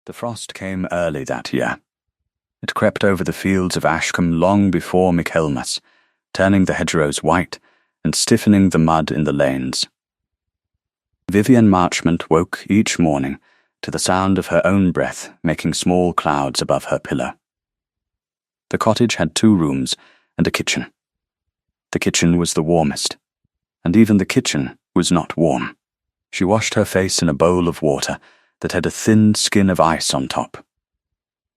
The frost came early that year. It crept over the fields of Ashcombe long before Michaelmas, turning the hedgerows white and stiffening the mud in the lanes. Vivienne Marchmont woke each morning to the sound of her own breath making small clouds above her pillow. The cottage had 2 rooms and a kitchen. The kitchen was the warmest, and even the kitchen was not warm. She washed her face in a bowl of water that had a thin skin of ice on top.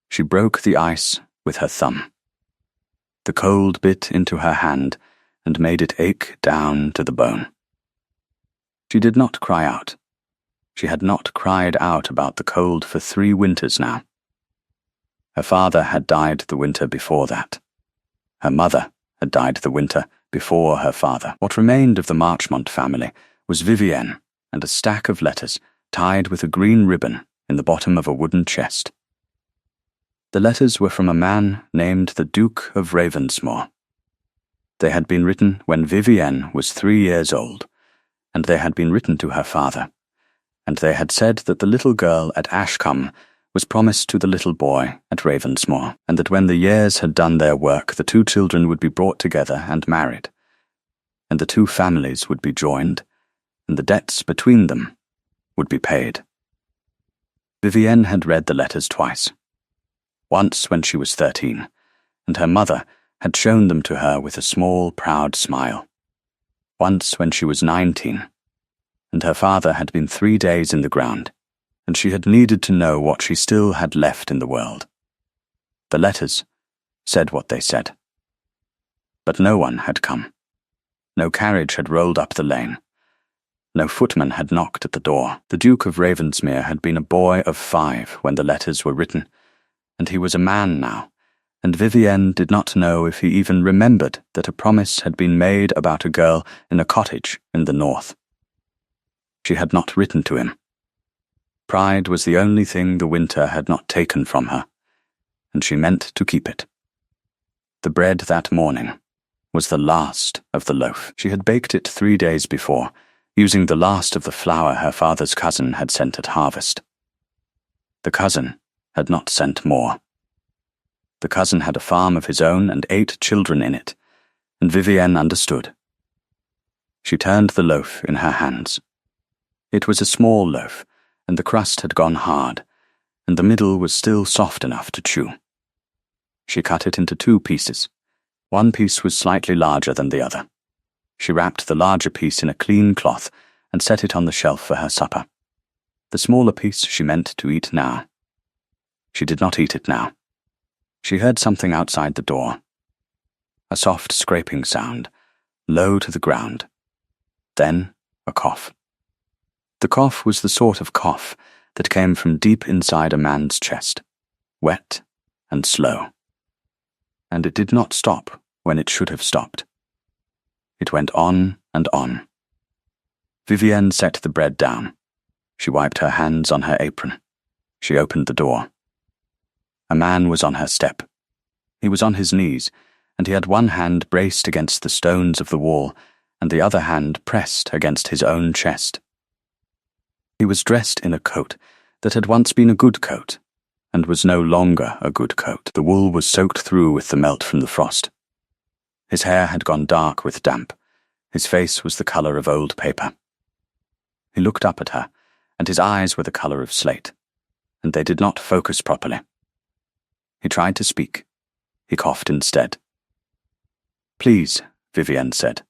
She broke the ice with her thumb. The cold bit into her hand and made it ache down to the bone. She did not cry out. She had not cried out about the cold for 3 winters now. Her father had died the winter before that. Her mother had died the winter before her father. What remained of the Marchmont family was Vivienne and a stack of letters tied with a green ribbon in the bottom of a wooden chest. The letters were from a man named the Duke of Ravensmore. They had been written when Vivienne was 3 years old, and they had been written to her father, and they had said that the little girl at Ashcombe was promised to the little boy at Ravensmore, and that when the years had done their work the 2 children would be brought together and married, and the 2 families would be joined, and the debts between them would be paid. Vivienne had read the letters twice. Once when she was 13, and her mother had shown them to her with a small, proud smile. Once when she was 19, and her father had been 3 days in the ground, and she had needed to know what she still had left in the world. The letters said what they said. But no one had come. No carriage had rolled up the lane. No footman had knocked at the door. The Duke of Ravensmere had been a boy of 5 when the letters were written, and he was a man now, and Vivienne did not know if he even remembered that a promise had been made about a girl in a cottage in the north. She had not written to him. Pride was the only thing the winter had not taken from her, and she meant to keep it. The bread that morning was the last of the loaf. She had baked it 3 days before, using the last of the flour her father's cousin had sent at harvest. The cousin had not sent more. The cousin had a farm of his own and 8 children in it, and Vivienne understood. She turned the loaf in her hands. It was a small loaf, and the crust had gone hard, and the middle was still soft enough to chew. She cut it into 2 pieces. One piece was slightly larger than the other. She wrapped the larger piece in a clean cloth and set it on the shelf for her supper. The smaller piece she meant to eat now. She did not eat it now. She heard something outside the door. A soft scraping sound, low to the ground. Then a cough. The cough was the sort of cough that came from deep inside a man's chest, wet and slow. And it did not stop when it should have stopped. It went on and on. Vivienne set the bread down. She wiped her hands on her apron. She opened the door. A man was on her step. He was on his knees, and he had one hand braced against the stones of the wall, and the other hand pressed against his own chest. He was dressed in a coat that had once been a good coat, and was no longer a good coat. The wool was soaked through with the melt from the frost. His hair had gone dark with damp. His face was the colour of old paper. He looked up at her, and his eyes were the colour of slate, and they did not focus properly. He tried to speak. He coughed instead. "Please," Vivienne said.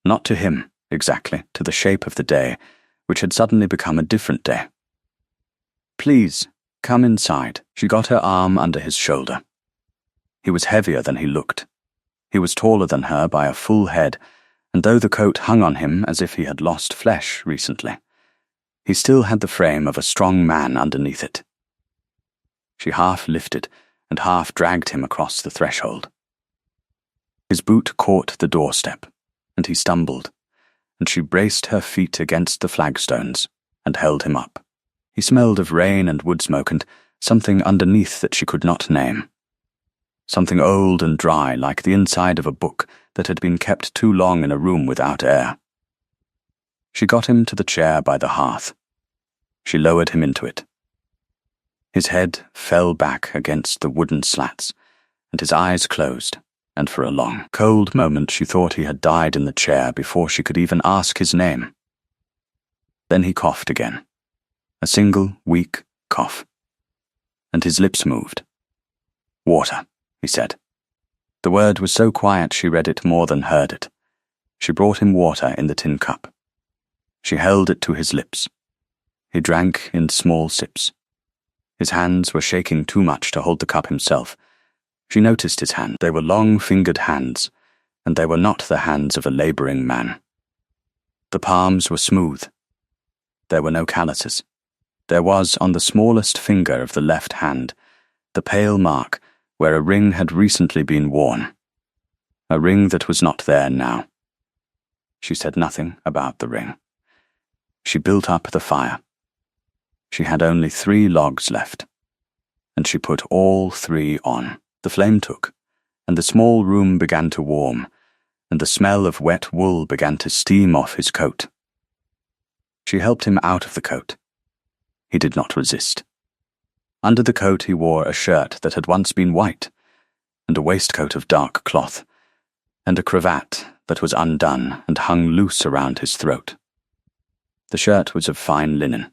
Not to him, exactly, to the shape of the day, which had suddenly become a different day. "Please, come inside." She got her arm under his shoulder. He was heavier than he looked. He was taller than her by a full head, and though the coat hung on him as if he had lost flesh recently, he still had the frame of a strong man underneath it. She half lifted and half dragged him across the threshold. His boot caught the doorstep, and he stumbled, and she braced her feet against the flagstones and held him up. He smelled of rain and wood smoke and something underneath that she could not name. Something old and dry like the inside of a book that had been kept too long in a room without air. She got him to the chair by the hearth. She lowered him into it. His head fell back against the wooden slats, and his eyes closed, and for a long, cold moment she thought he had died in the chair before she could even ask his name. Then he coughed again, a single, weak cough, and his lips moved. "Water," he said. The word was so quiet she read it more than heard it. She brought him water in the tin cup. She held it to his lips. He drank in small sips. His hands were shaking too much to hold the cup himself. She noticed his hands. They were long-fingered hands, and they were not the hands of a laboring man. The palms were smooth. There were no calluses. There was, on the smallest finger of the left hand, the pale mark where a ring had recently been worn. A ring that was not there now. She said nothing about the ring. She built up the fire. She had only 3 logs left, and she put all 3 on. The flame took, and the small room began to warm, and the smell of wet wool began to steam off his coat. She helped him out of the coat. He did not resist. Under the coat he wore a shirt that had once been white, and a waistcoat of dark cloth, and a cravat that was undone and hung loose around his throat. The shirt was of fine linen.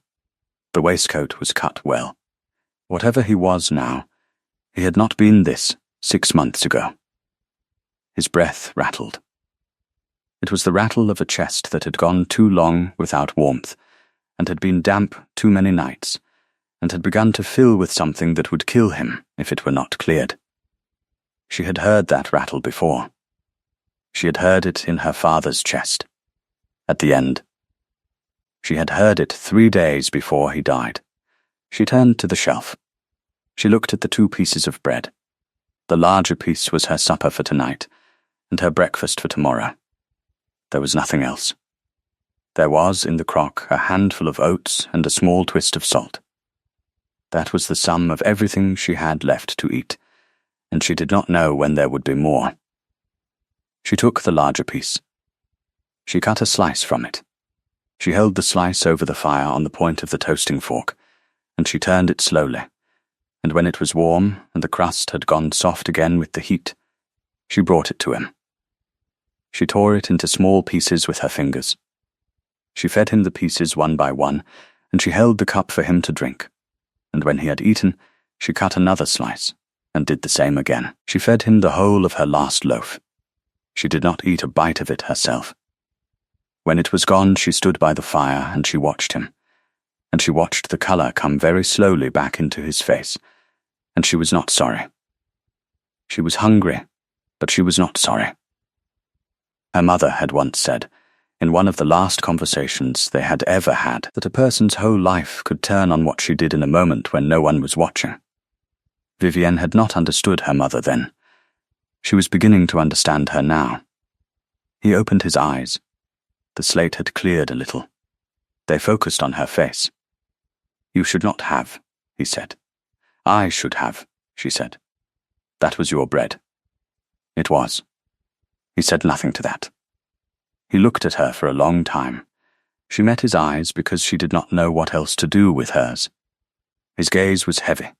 The waistcoat was cut well. Whatever he was now, he had not been this 6 months ago. His breath rattled. It was the rattle of a chest that had gone too long without warmth, and had been damp too many nights, and had begun to fill with something that would kill him if it were not cleared. She had heard that rattle before. She had heard it in her father's chest. At the end. She had heard it 3 days before he died. She turned to the shelf. She looked at the 2 pieces of bread. The larger piece was her supper for tonight, and her breakfast for tomorrow. There was nothing else. There was, in the crock, a handful of oats and a small twist of salt. That was the sum of everything she had left to eat, and she did not know when there would be more. She took the larger piece. She cut a slice from it. She held the slice over the fire on the point of the toasting fork, and she turned it slowly, and when it was warm and the crust had gone soft again with the heat, she brought it to him. She tore it into small pieces with her fingers. She fed him the pieces one by one, and she held the cup for him to drink, and when he had eaten, she cut another slice, and did the same again. She fed him the whole of her last loaf. She did not eat a bite of it herself. When it was gone, she stood by the fire and she watched him, and she watched the colour come very slowly back into his face, and she was not sorry. She was hungry, but she was not sorry. Her mother had once said, in one of the last conversations they had ever had, that a person's whole life could turn on what she did in a moment when no one was watching. Vivienne had not understood her mother then. She was beginning to understand her now. He opened his eyes. The slate had cleared a little. They focused on her face. "You should not have," he said. "I should have," she said. "That was your bread." It was. He said nothing to that. He looked at her for a long time. She met his eyes because she did not know what else to do with hers. His gaze was heavy,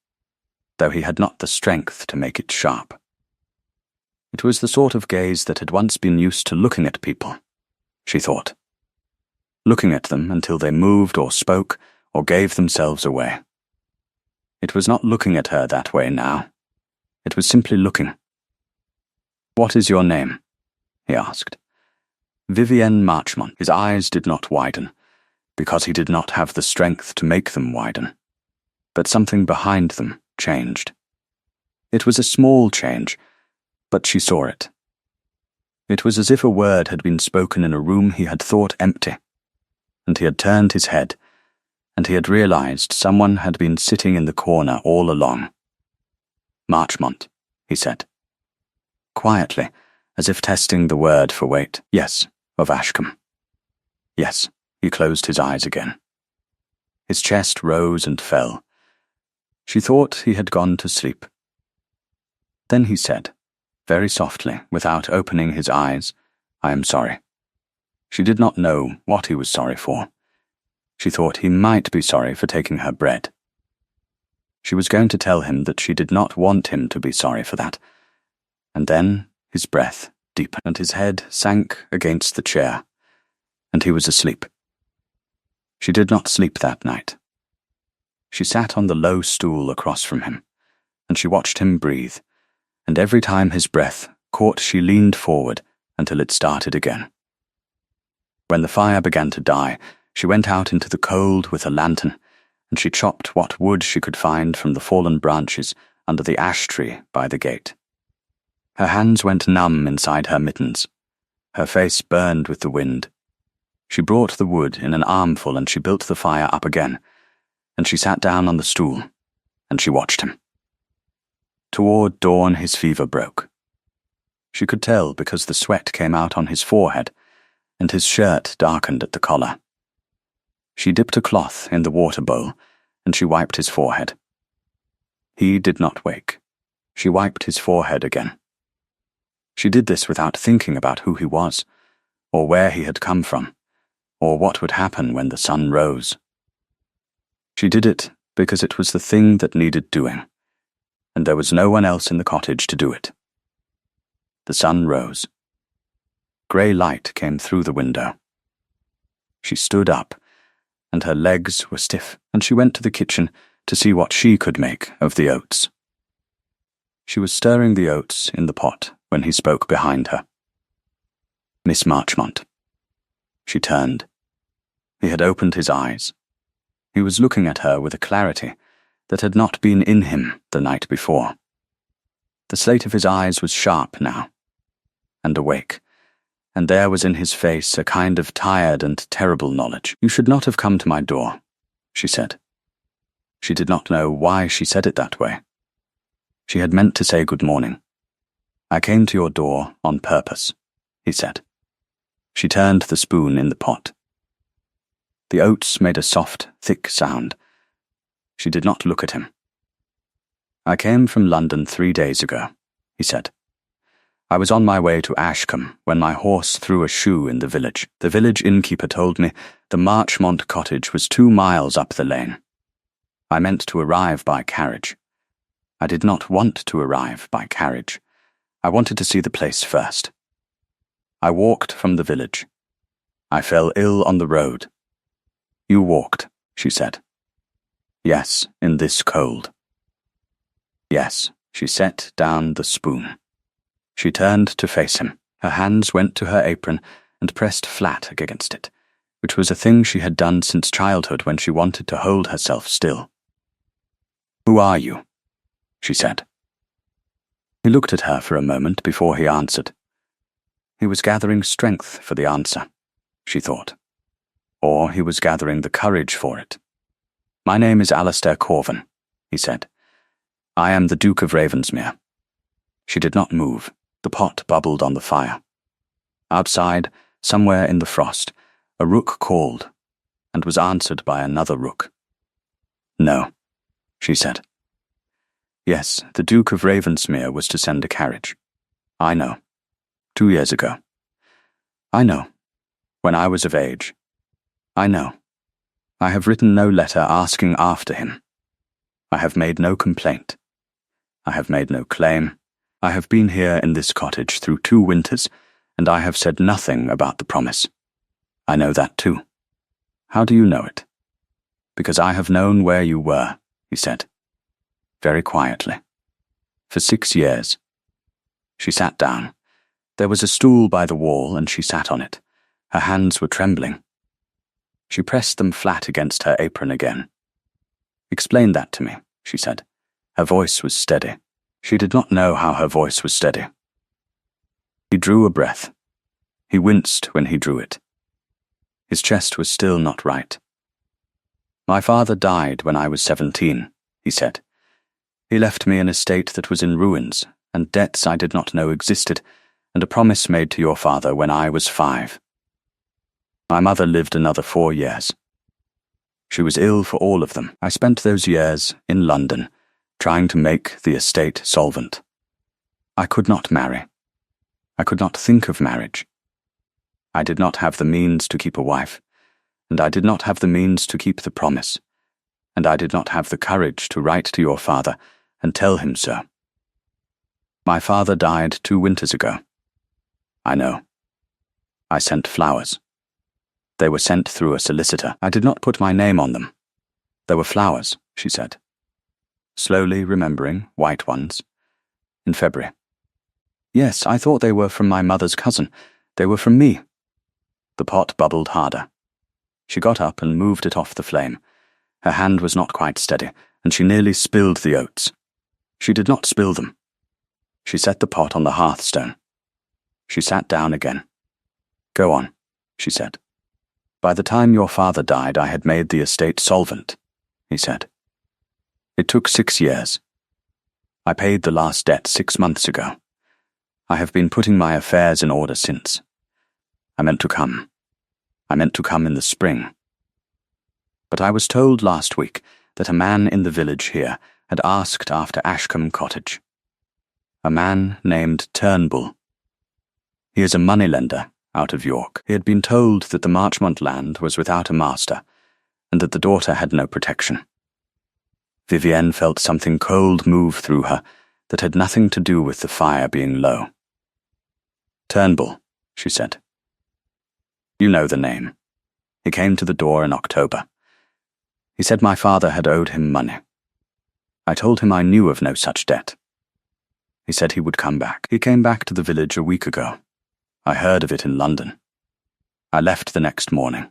though he had not the strength to make it sharp. It was the sort of gaze that had once been used to looking at people, she thought. Looking at them until they moved or spoke or gave themselves away. It was not looking at her that way now. It was simply looking. "What is your name?" he asked. "Vivienne Marchmont." His eyes did not widen, because he did not have the strength to make them widen. But something behind them changed. It was a small change, but she saw it. It was as if a word had been spoken in a room he had thought empty, and he had turned his head, and he had realized someone had been sitting in the corner all along. "Marchmont," he said. Quietly, as if testing the word for weight. "Yes, of Ashcombe." "Yes." He closed his eyes again. His chest rose and fell. She thought he had gone to sleep. Then he said, very softly, without opening his eyes, "I am sorry." She did not know what he was sorry for. She thought he might be sorry for taking her bread. She was going to tell him that she did not want him to be sorry for that. And then his breath deepened and his head sank against the chair, and he was asleep. She did not sleep that night. She sat on the low stool across from him, and she watched him breathe, and every time his breath caught she leaned forward until it started again. When the fire began to die, she went out into the cold with a lantern, and she chopped what wood she could find from the fallen branches under the ash tree by the gate. Her hands went numb inside her mittens. Her face burned with the wind. She brought the wood in an armful and she built the fire up again, and she sat down on the stool, and she watched him. Toward dawn his fever broke. She could tell because the sweat came out on his forehead, and his shirt darkened at the collar. She dipped a cloth in the water bowl, and she wiped his forehead. He did not wake. She wiped his forehead again. She did this without thinking about who he was, or where he had come from, or what would happen when the sun rose. She did it because it was the thing that needed doing, and there was no one else in the cottage to do it. The sun rose. Grey light came through the window. She stood up, and her legs were stiff, and she went to the kitchen to see what she could make of the oats. She was stirring the oats in the pot when he spoke behind her. "Miss Marchmont." She turned. He had opened his eyes. He was looking at her with a clarity that had not been in him the night before. The slate of his eyes was sharp now, and awake, and there was in his face a kind of tired and terrible knowledge. "You should not have come to my door," she said. She did not know why she said it that way. She had meant to say good morning. "I came to your door on purpose," he said. She turned the spoon in the pot. The oats made a soft, thick sound. She did not look at him. "I came from London 3 days ago," he said. "I was on my way to Ashcombe when my horse threw a shoe in the village. The village innkeeper told me the Marchmont cottage was 2 miles up the lane. I meant to arrive by carriage. I did not want to arrive by carriage. I wanted to see the place first. I walked from the village. I fell ill on the road. You walked," she said. "Yes, in this cold." "Yes." She set down the spoon. She turned to face him. Her hands went to her apron and pressed flat against it, which was a thing she had done since childhood when she wanted to hold herself still. "Who are you?" she said. He looked at her for a moment before he answered. He was gathering strength for the answer, she thought. Or he was gathering the courage for it. "My name is Alistair Corvin," he said. "I am the Duke of Ravensmere." She did not move. The pot bubbled on the fire. Outside, somewhere in the frost, a rook called, and was answered by another rook. "No," she said. "Yes, the Duke of Ravensmere was to send a carriage. I know. 2 years ago. I know. When I was of age. I know. I have written no letter asking after him. I have made no complaint. I have made no claim. I have been here in this cottage through 2 winters, and I have said nothing about the promise. I know that too." "How do you know it?" "Because I have known where you were," he said, very quietly. "For 6 years." She sat down. There was a stool by the wall, and she sat on it. Her hands were trembling. She pressed them flat against her apron again. "Explain that to me," she said. Her voice was steady. She did not know how her voice was steady. He drew a breath. He winced when he drew it. His chest was still not right. "My father died when I was 17, he said. "He left me an estate that was in ruins, and debts I did not know existed, and a promise made to your father when I was 5. My mother lived another 4 years. She was ill for all of them. I spent those years in London, trying to make the estate solvent. I could not marry. I could not think of marriage. I did not have the means to keep a wife, and I did not have the means to keep the promise. and I did not have the courage to write to your father and tell him so. My father died 2 winters ago. I know. I sent flowers. They were sent through a solicitor. I did not put my name on them. There were flowers, she said, slowly remembering, white ones, in February. Yes, I thought they were from my mother's cousin. They were from me. The pot bubbled harder. She got up and moved it off the flame. Her hand was not quite steady, and she nearly spilled the oats. She did not spill them. She set the pot on the hearthstone. She sat down again. Go on, she said. By the time your father died, I had made the estate solvent, he said. It took 6 years. I paid the last debt 6 months ago. I have been putting my affairs in order since. I meant to come. I meant to come in the spring. But I was told last week that a man in the village here had asked after Ashcombe Cottage. A man named Turnbull. He is a moneylender out of York. He had been told that the Marchmont land was without a master, and that the daughter had no protection. Vivienne felt something cold move through her that had nothing to do with the fire being low. Turnbull, she said. You know the name. He came to the door in October. He said my father had owed him money. I told him I knew of no such debt. He said he would come back. He came back to the village a week ago. I heard of it in London. I left the next morning.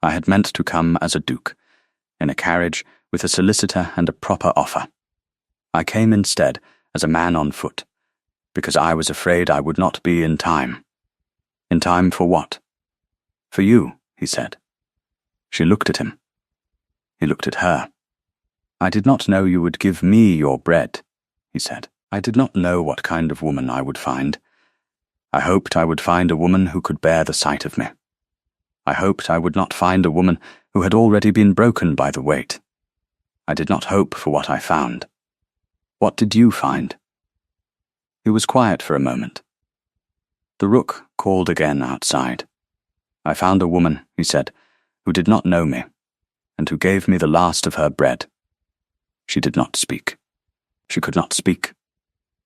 I had meant to come as a duke, in a carriage with a solicitor and a proper offer. I came instead as a man on foot, because I was afraid I would not be in time. In time for what? For you, he said. She looked at him. He looked at her. I did not know you would give me your bread, he said. I did not know what kind of woman I would find. I hoped I would find a woman who could bear the sight of me. I hoped I would not find a woman who had already been broken by the weight. I did not hope for what I found. What did you find? He was quiet for a moment. The rook called again outside. I found a woman, he said, who did not know me, and who gave me the last of her bread. She did not speak. She could not speak.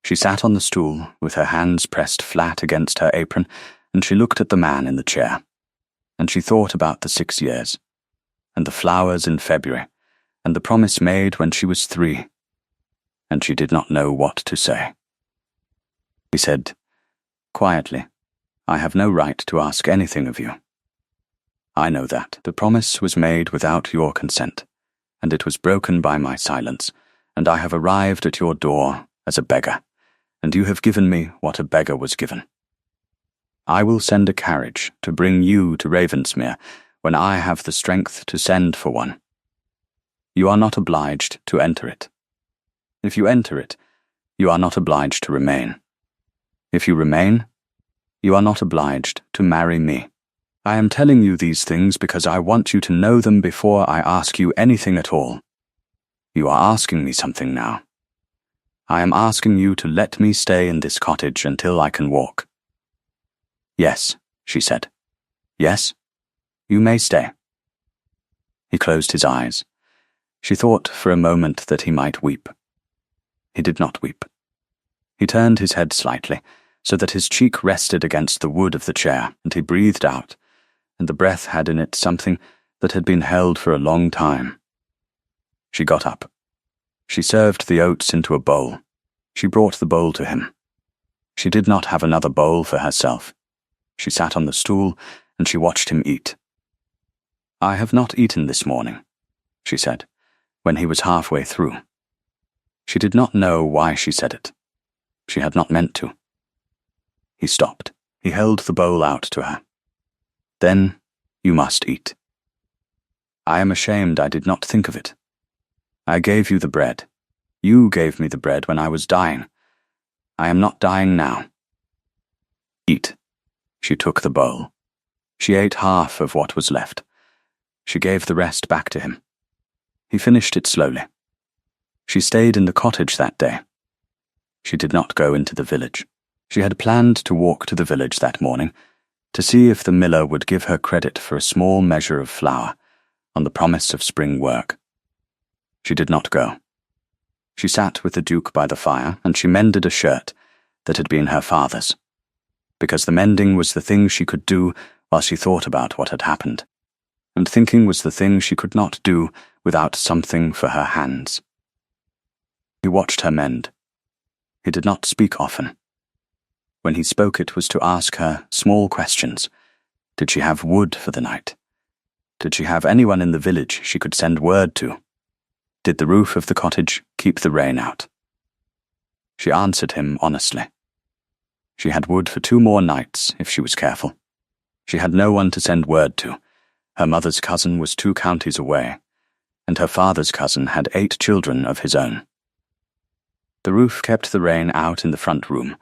She sat on the stool, with her hands pressed flat against her apron, and she looked at the man in the chair. And she thought about the 6 years, and the flowers in February, and the promise made when she was 3. And she did not know what to say. He said, quietly, I have no right to ask anything of you. I know that. The promise was made without your consent, and it was broken by my silence, and I have arrived at your door as a beggar, and you have given me what a beggar was given. I will send a carriage to bring you to Ravensmere when I have the strength to send for one. You are not obliged to enter it. If you enter it, you are not obliged to remain. If you remain, you are not obliged to marry me. I am telling you these things because I want you to know them before I ask you anything at all. You are asking me something now. I am asking you to let me stay in this cottage until I can walk. Yes, she said. Yes, you may stay. He closed his eyes. She thought for a moment that he might weep. He did not weep. He turned his head slightly, so that his cheek rested against the wood of the chair, and he breathed out, and the breath had in it something that had been held for a long time. She got up. She served the oats into a bowl. She brought the bowl to him. She did not have another bowl for herself. She sat on the stool, and she watched him eat. I have not eaten this morning, she said, when he was halfway through. She did not know why she said it. She had not meant to. He stopped. He held the bowl out to her. Then you must eat. I am ashamed I did not think of it. I gave you the bread. You gave me the bread when I was dying. I am not dying now. Eat. She took the bowl. She ate half of what was left. She gave the rest back to him. He finished it slowly. She stayed in the cottage that day. She did not go into the village. She had planned to walk to the village that morning, to see if the miller would give her credit for a small measure of flour, on the promise of spring work. She did not go. She sat with the Duke by the fire, and she mended a shirt that had been her father's, because the mending was the thing she could do while she thought about what had happened, and thinking was the thing she could not do without something for her hands. He watched her mend. He did not speak often. When he spoke, it was to ask her small questions. Did she have wood for the night? Did she have anyone in the village she could send word to? Did the roof of the cottage keep the rain out? She answered him honestly. She had wood for 2 more nights if she was careful. She had no one to send word to. Her mother's cousin was 2 counties away, and her father's cousin had 8 children of his own. The roof kept the rain out in the front room,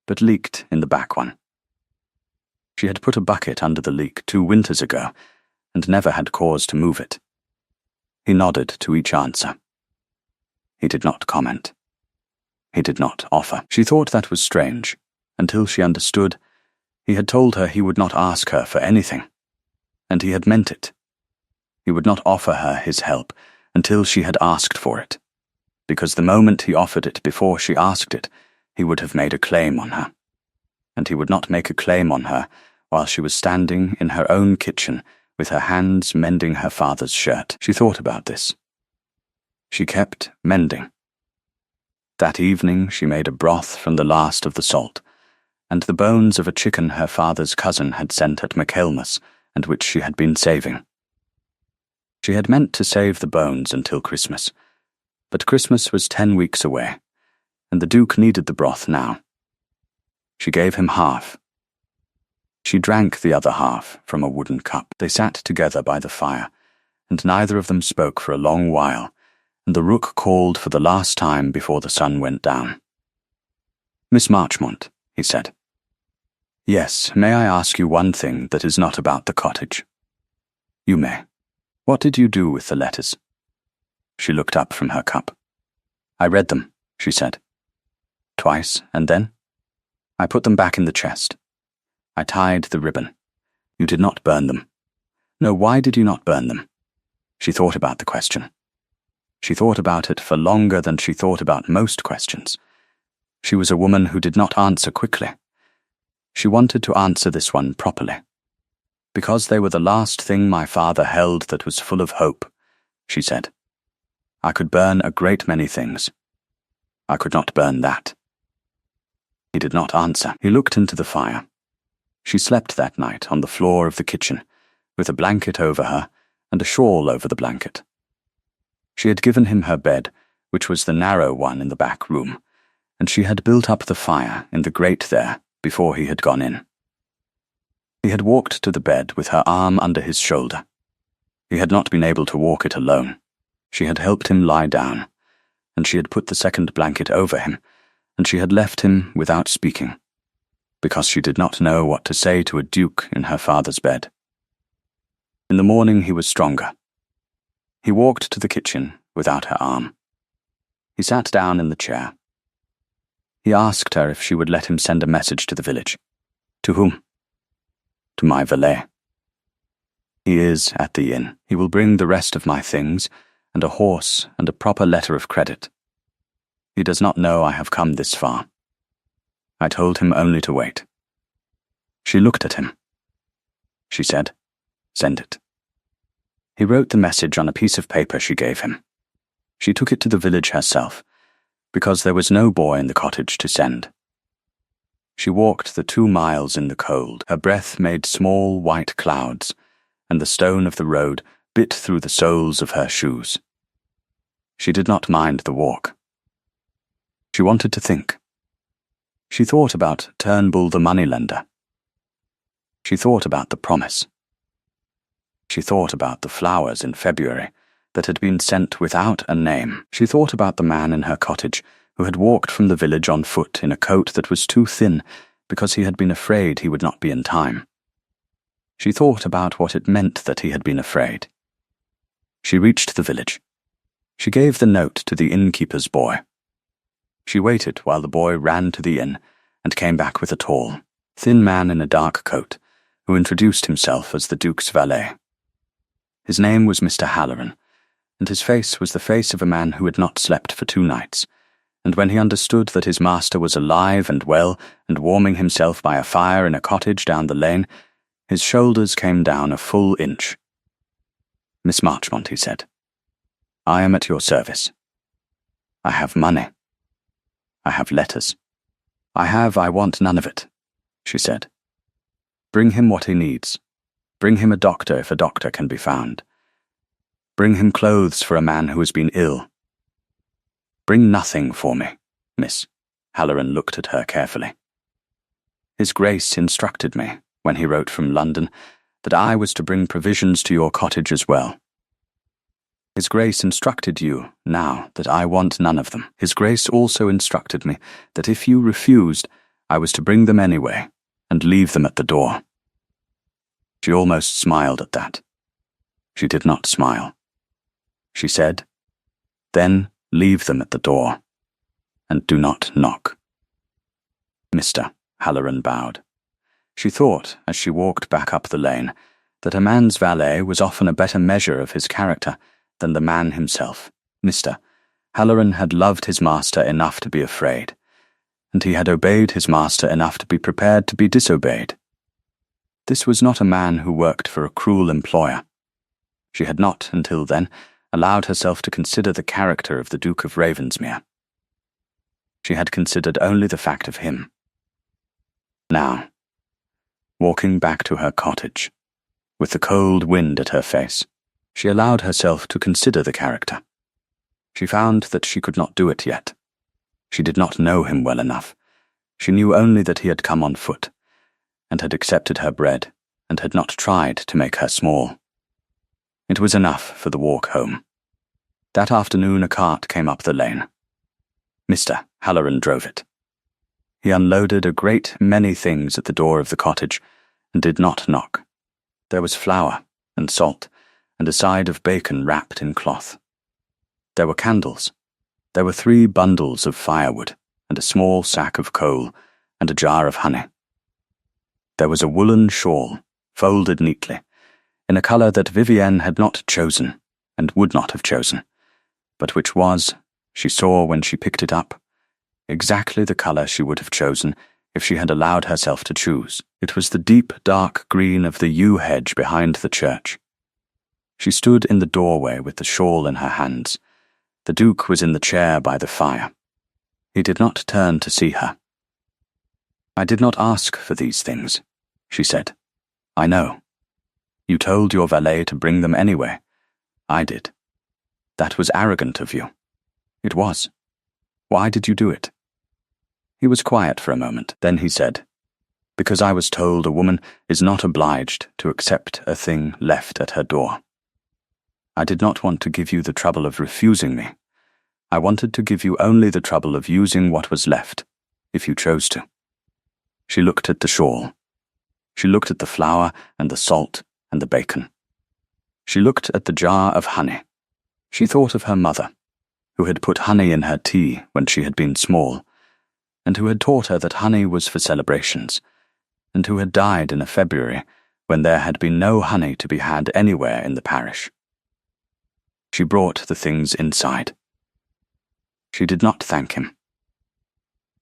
but leaked in the back one. She had put a bucket under the leak 2 winters ago, and never had cause to move it. He nodded to each answer. He did not comment. He did not offer. She thought that was strange, until she understood. He had told her he would not ask her for anything, and he had meant it. He would not offer her his help until she had asked for it, because the moment he offered it before she asked it, he would have made a claim on her. And he would not make a claim on her while she was standing in her own kitchen with her hands mending her father's shirt. She thought about this. She kept mending. That evening she made a broth from the last of the salt, and the bones of a chicken her father's cousin had sent at Michaelmas, and which she had been saving. She had meant to save the bones until Christmas, but Christmas was 10 weeks away, and the Duke needed the broth now. She gave him half. She drank the other half from a wooden cup. They sat together by the fire, and neither of them spoke for a long while, and the rook called for the last time before the sun went down. "Miss Marchmont," he said. "Yes, may I ask you one thing that is not about the cottage?" "You may. What did you do with the letters?" She looked up from her cup. "I read them," she said. "Twice, and then?" "I put them back in the chest. I tied the ribbon. You did not burn them." "No, why did you not burn them?" She thought about the question. She thought about it for longer than she thought about most questions. She was a woman who did not answer quickly. She wanted to answer this one properly. "Because they were the last thing my father held that was full of hope," she said. "I could burn a great many things. I could not burn that." He did not answer. He looked into the fire. She slept that night on the floor of the kitchen, with a blanket over her and a shawl over the blanket. She had given him her bed, which was the narrow one in the back room, and she had built up the fire in the grate there before he had gone in. He had walked to the bed with her arm under his shoulder. He had not been able to walk it alone. She had helped him lie down, and she had put the second blanket over him, and she had left him without speaking, because she did not know what to say to a duke in her father's bed. In the morning he was stronger. He walked to the kitchen without her arm. He sat down in the chair. He asked her if she would let him send a message to the village. "To whom?" "To my valet. He is at the inn. He will bring the rest of my things, and a horse and a proper letter of credit. He does not know I have come this far. I told him only to wait." She looked at him. She said, "Send it." He wrote the message on a piece of paper she gave him. She took it to the village herself, because there was no boy in the cottage to send. She walked the 2 miles in the cold. Her breath made small white clouds, and the stone of the road bit through the soles of her shoes. She did not mind the walk. She wanted to think. She thought about Turnbull the moneylender. She thought about the promise. She thought about the flowers in February that had been sent without a name. She thought about the man in her cottage who had walked from the village on foot in a coat that was too thin because he had been afraid he would not be in time. She thought about what it meant that he had been afraid. She reached the village. She gave the note to the innkeeper's boy. She waited while the boy ran to the inn and came back with a tall, thin man in a dark coat who introduced himself as the Duke's valet. His name was Mr. Halloran, and his face was the face of a man who had not slept for 2 nights, and when he understood that his master was alive and well and warming himself by a fire in a cottage down the lane, his shoulders came down a full inch. "Miss Marchmont," he said, "I am at your service. I have money. I have letters. I want none of it," she said. "Bring him what he needs. Bring him a doctor if a doctor can be found. Bring him clothes for a man who has been ill. Bring nothing for me, Miss." Halloran looked at her carefully. "His Grace instructed me, when he wrote from London, that I was to bring provisions to your cottage as well. His Grace instructed you, now, that I want none of them. His Grace also instructed me that if you refused, I was to bring them anyway, and leave them at the door." She almost smiled at that. She did not smile. She said, "Then leave them at the door, and do not knock." "Mr." Halloran bowed. She thought, as she walked back up the lane, that a man's valet was often a better measure of his character than the man himself. Mr. Halloran had loved his master enough to be afraid, and he had obeyed his master enough to be prepared to be disobeyed. This was not a man who worked for a cruel employer. She had not, until then, allowed herself to consider the character of the Duke of Ravensmere. She had considered only the fact of him. Now, walking back to her cottage, with the cold wind at her face, she allowed herself to consider the character. She found that she could not do it yet. She did not know him well enough. She knew only that he had come on foot, and had accepted her bread, and had not tried to make her small. It was enough for the walk home. That afternoon a cart came up the lane. Mr. Halloran drove it. He unloaded a great many things at the door of the cottage, and did not knock. There was flour and salt, and a side of bacon wrapped in cloth. There were candles. There were 3 bundles of firewood, and a small sack of coal, and a jar of honey. There was a woolen shawl, folded neatly, in a colour that Vivienne had not chosen, and would not have chosen, but which was, she saw when she picked it up, exactly the colour she would have chosen if she had allowed herself to choose. It was the deep dark green of the yew hedge behind the church. She stood in the doorway with the shawl in her hands. The Duke was in the chair by the fire. He did not turn to see her. "I did not ask for these things," she said. "I know. You told your valet to bring them anyway. I did. That was arrogant of you. It was. Why did you do it?" He was quiet for a moment. Then he said, "Because I was told a woman is not obliged to accept a thing left at her door. I did not want to give you the trouble of refusing me. I wanted to give you only the trouble of using what was left, if you chose to." She looked at the shawl. She looked at the flour and the salt and the bacon. She looked at the jar of honey. She thought of her mother, who had put honey in her tea when she had been small, and who had taught her that honey was for celebrations, and who had died in a February when there had been no honey to be had anywhere in the parish. She brought the things inside. She did not thank him.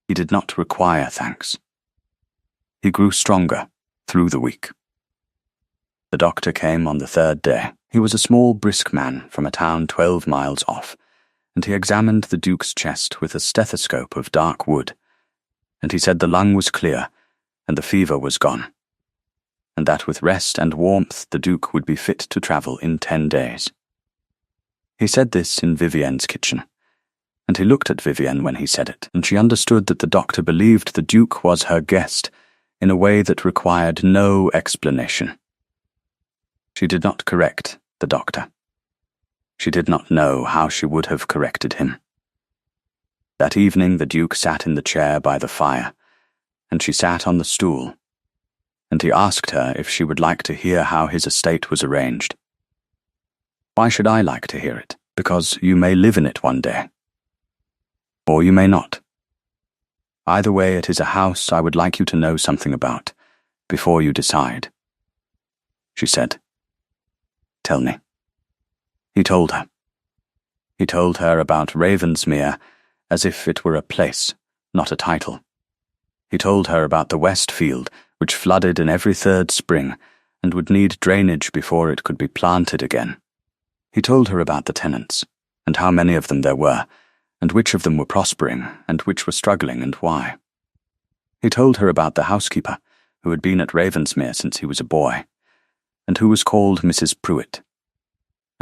He did not require thanks. He grew stronger through the week. The doctor came on the 3rd day. He was a small, brisk man from a town 12 miles off, and he examined the Duke's chest with a stethoscope of dark wood, and he said the lung was clear, and the fever was gone, and that with rest and warmth the Duke would be fit to travel in 10 days. He said this in Vivienne's kitchen, and he looked at Vivienne when he said it, and she understood that the doctor believed the Duke was her guest in a way that required no explanation. She did not correct the doctor. She did not know how she would have corrected him. That evening the Duke sat in the chair by the fire, and she sat on the stool, and he asked her if she would like to hear how his estate was arranged. "Why should I like to hear it? Because you may live in it one day. Or you may not. Either way, it is a house I would like you to know something about, before you decide." She said, "Tell me." He told her. He told her about Ravensmere as if it were a place, not a title. He told her about the West Field, which flooded in every third spring and would need drainage before it could be planted again. He told her about the tenants, and how many of them there were, and which of them were prospering, and which were struggling, and why. He told her about the housekeeper, who had been at Ravensmere since he was a boy, and who was called Mrs. Pruitt,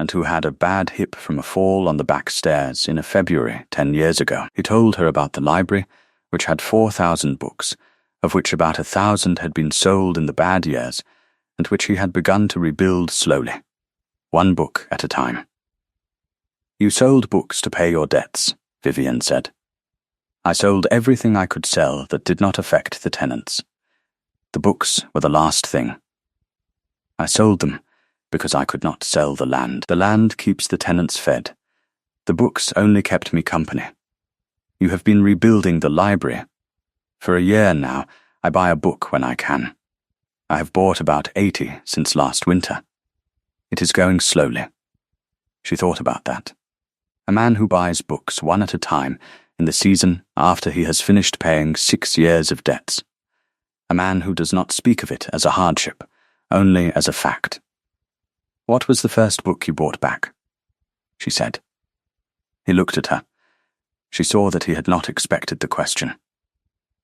and who had a bad hip from a fall on the back stairs in a February 10 years ago. He told her about the library, which had 4,000 books, of which about 1,000 had been sold in the bad years, and which he had begun to rebuild slowly, one book at a time. "You sold books to pay your debts," Vivian said. "I sold everything I could sell that did not affect the tenants. The books were the last thing. I sold them because I could not sell the land. The land keeps the tenants fed. The books only kept me company. You have been rebuilding the library. For a year now, I buy a book when I can. I have bought about 80 since last winter. It is going slowly." She thought about that. A man who buys books one at a time in the season after he has finished paying 6 years of debts. A man who does not speak of it as a hardship, only as a fact. "What was the first book you brought back?" she said. He looked at her. She saw that he had not expected the question.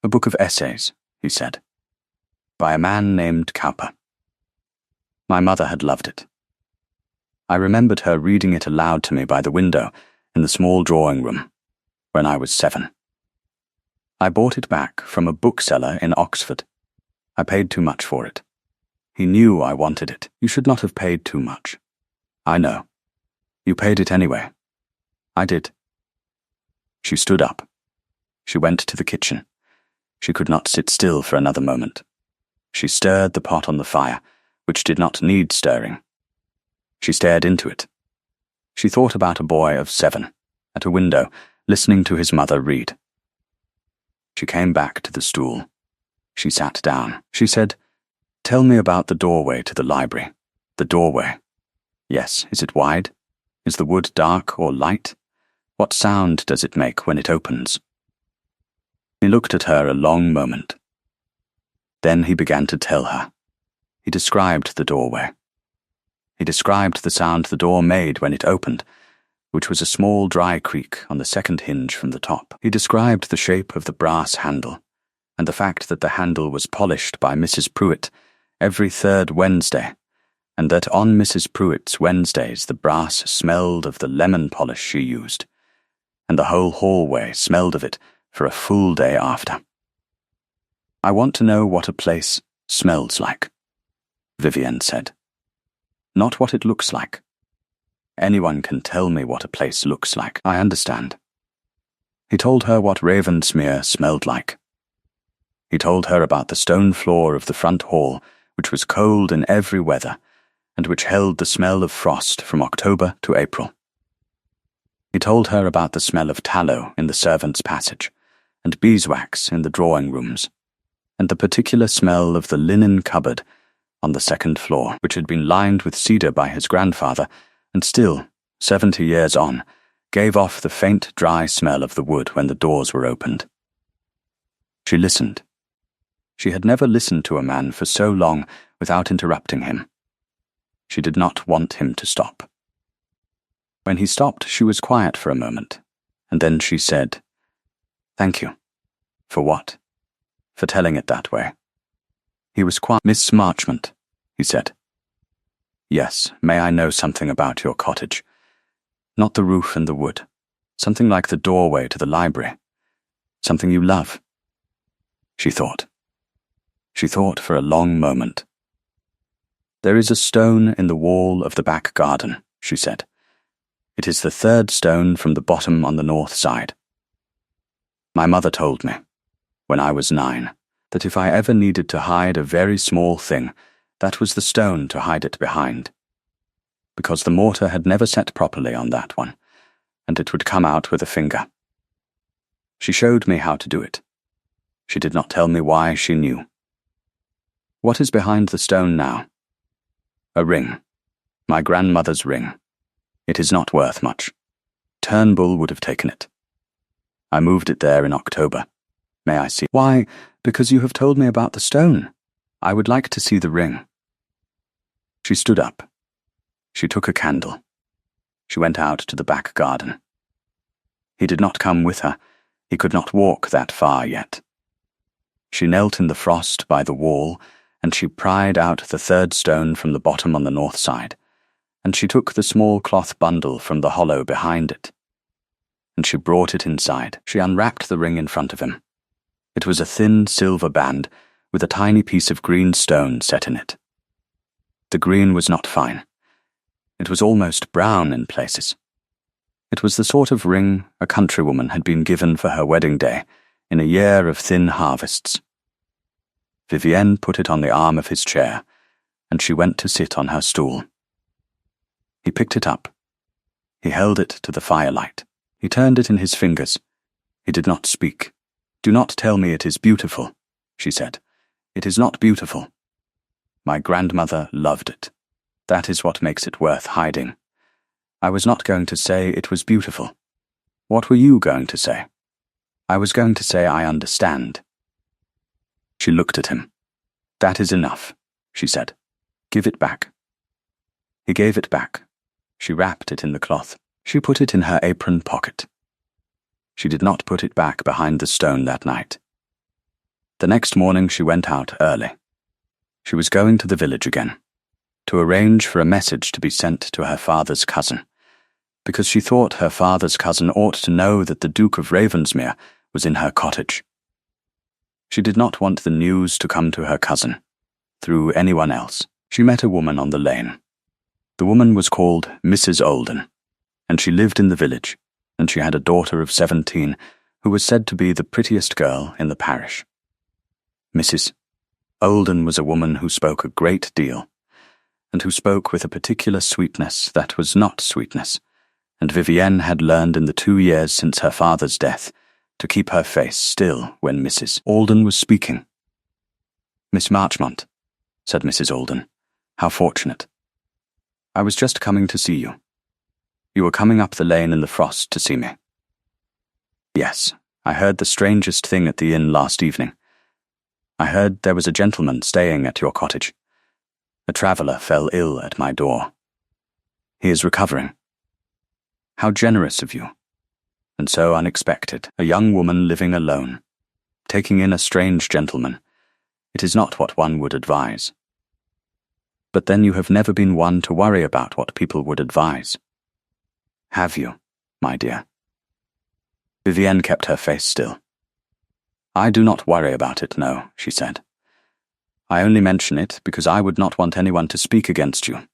"A book of essays," he said, "by a man named Cowper. My mother had loved it. I remembered her reading it aloud to me by the window in the small drawing room when I was 7. I bought it back from a bookseller in Oxford. I paid too much for it. He knew I wanted it. You should not have paid too much. I know. You paid it anyway. I did." She stood up. She went to the kitchen. She could not sit still for another moment. She stirred the pot on the fire, which did not need stirring. She stared into it. She thought about a boy of 7, at a window, listening to his mother read. She came back to the stool. She sat down. She said, "Tell me about the doorway to the library. The doorway. Yes, is it wide? Is the wood dark or light? What sound does it make when it opens?" He looked at her a long moment. Then he began to tell her. He described the doorway. He described the sound the door made when it opened, which was a small dry creak on the second hinge from the top. He described the shape of the brass handle, and the fact that the handle was polished by Mrs. Pruitt every third Wednesday, and that on Mrs. Pruitt's Wednesdays the brass smelled of the lemon polish she used, and the whole hallway smelled of it for a full day after. "I want to know what a place smells like," Vivian said. "Not what it looks like. Anyone can tell me what a place looks like. I understand." He told her what Ravensmere smelled like. He told her about the stone floor of the front hall, which was cold in every weather, and which held the smell of frost from October to April. He told her about the smell of tallow in the servants' passage, and beeswax in the drawing rooms, and the particular smell of the linen cupboard on the second floor, which had been lined with cedar by his grandfather, and still, 70 years on, gave off the faint, dry smell of the wood when the doors were opened. She listened. She had never listened to a man for so long without interrupting him. She did not want him to stop. When he stopped, she was quiet for a moment, and then she said, "Thank you." "For what?" "For telling it that way." He was quiet. "Miss Marchmont," he said. "Yes, may I know something about your cottage? Not the roof and the wood. Something like the doorway to the library. Something you love." She thought. She thought for a long moment. "There is a stone in the wall of the back garden," she said. "It is the third stone from the bottom on the north side. My mother told me, when I was 9, that if I ever needed to hide a very small thing, that was the stone to hide it behind, because the mortar had never set properly on that one, and it would come out with a finger. She showed me how to do it. She did not tell me why she knew. What is behind the stone now? A ring. My grandmother's ring. It is not worth much. Turnbull would have taken it. I moved it there in October. May I see? Why, because you have told me about the stone. I would like to see the ring. She stood up. She took a candle. She went out to the back garden. He did not come with her. He could not walk that far yet. She knelt in the frost by the wall, and she pried out the third stone from the bottom on the north side, and she took the small cloth bundle from the hollow behind it. And she brought it inside. She unwrapped the ring in front of him. It was a thin silver band with a tiny piece of green stone set in it. The green was not fine. It was almost brown in places. It was the sort of ring a countrywoman had been given for her wedding day in a year of thin harvests. Vivienne put it on the arm of his chair, and she went to sit on her stool. He picked it up. He held it to the firelight. He turned it in his fingers. He did not speak. "Do not tell me it is beautiful," she said. "It is not beautiful. My grandmother loved it. That is what makes it worth hiding. I was not going to say it was beautiful. What were you going to say?" "I was going to say I understand." She looked at him. "That is enough," she said. "Give it back." He gave it back. She wrapped it in the cloth. She put it in her apron pocket. She did not put it back behind the stone that night. The next morning she went out early. She was going to the village again, to arrange for a message to be sent to her father's cousin, because she thought her father's cousin ought to know that the Duke of Ravensmere was in her cottage. She did not want the news to come to her cousin, through anyone else. She met a woman on the lane. The woman was called Mrs. Olden, and she lived in the village, and she had a daughter of 17 who was said to be the prettiest girl in the parish. Mrs. Olden was a woman who spoke a great deal, and who spoke with a particular sweetness that was not sweetness, and Vivienne had learned in the 2 years since her father's death to keep her face still when Mrs. Olden was speaking. "Miss Marchmont," said Mrs. Olden, "how fortunate. I was just coming to see you. You were coming up the lane in the frost to see me." "Yes, I heard the strangest thing at the inn last evening. I heard there was a gentleman staying at your cottage. A traveller fell ill at my door. He is recovering. How generous of you. And so unexpected. A young woman living alone, taking in a strange gentleman. It is not what one would advise. But then you have never been one to worry about what people would advise. Have you, my dear?" Vivienne kept her face still. "I do not worry about it, no," she said. "I only mention it because I would not want anyone to speak against you.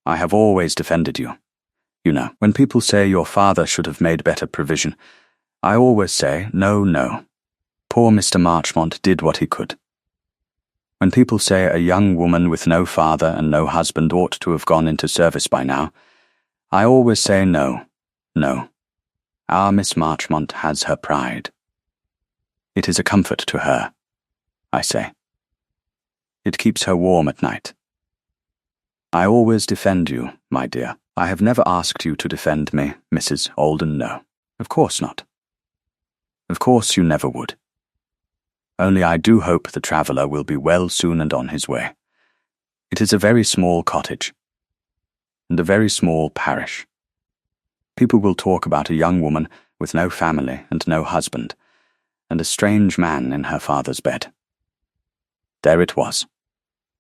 I have always defended you. You know, when people say your father should have made better provision, I always say, no, no. Poor Mr. Marchmont did what he could. When people say a young woman with no father and no husband ought to have gone into service by now, I always say no, no. Our Miss Marchmont has her pride. It is a comfort to her, I say. It keeps her warm at night. I always defend you, my dear. I have never asked you to defend me, Mrs. Olden, no. Of course not. Of course you never would. Only I do hope the traveller will be well soon and on his way. It is a very small cottage, and a very small parish. People will talk about a young woman with no family and no husband, and a strange man in her father's bed. There it was,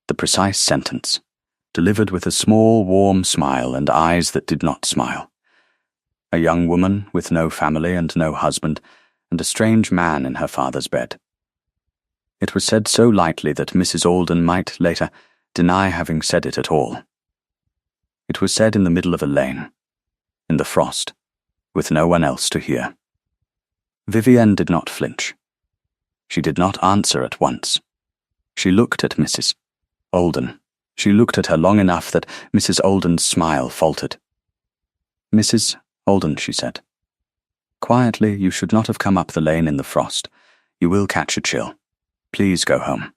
the precise sentence, delivered with a small, warm smile and eyes that did not smile. A young woman with no family and no husband, and a strange man in her father's bed. It was said so lightly that Mrs. Olden might, later, deny having said it at all. It was said in the middle of a lane, in the frost, with no one else to hear. Vivienne did not flinch. She did not answer at once. She looked at Mrs. Olden. She looked at her long enough that Mrs. Olden's smile faltered. "Mrs. Olden," she said, "quietly, you should not have come up the lane in the frost. You will catch a chill. Please go home."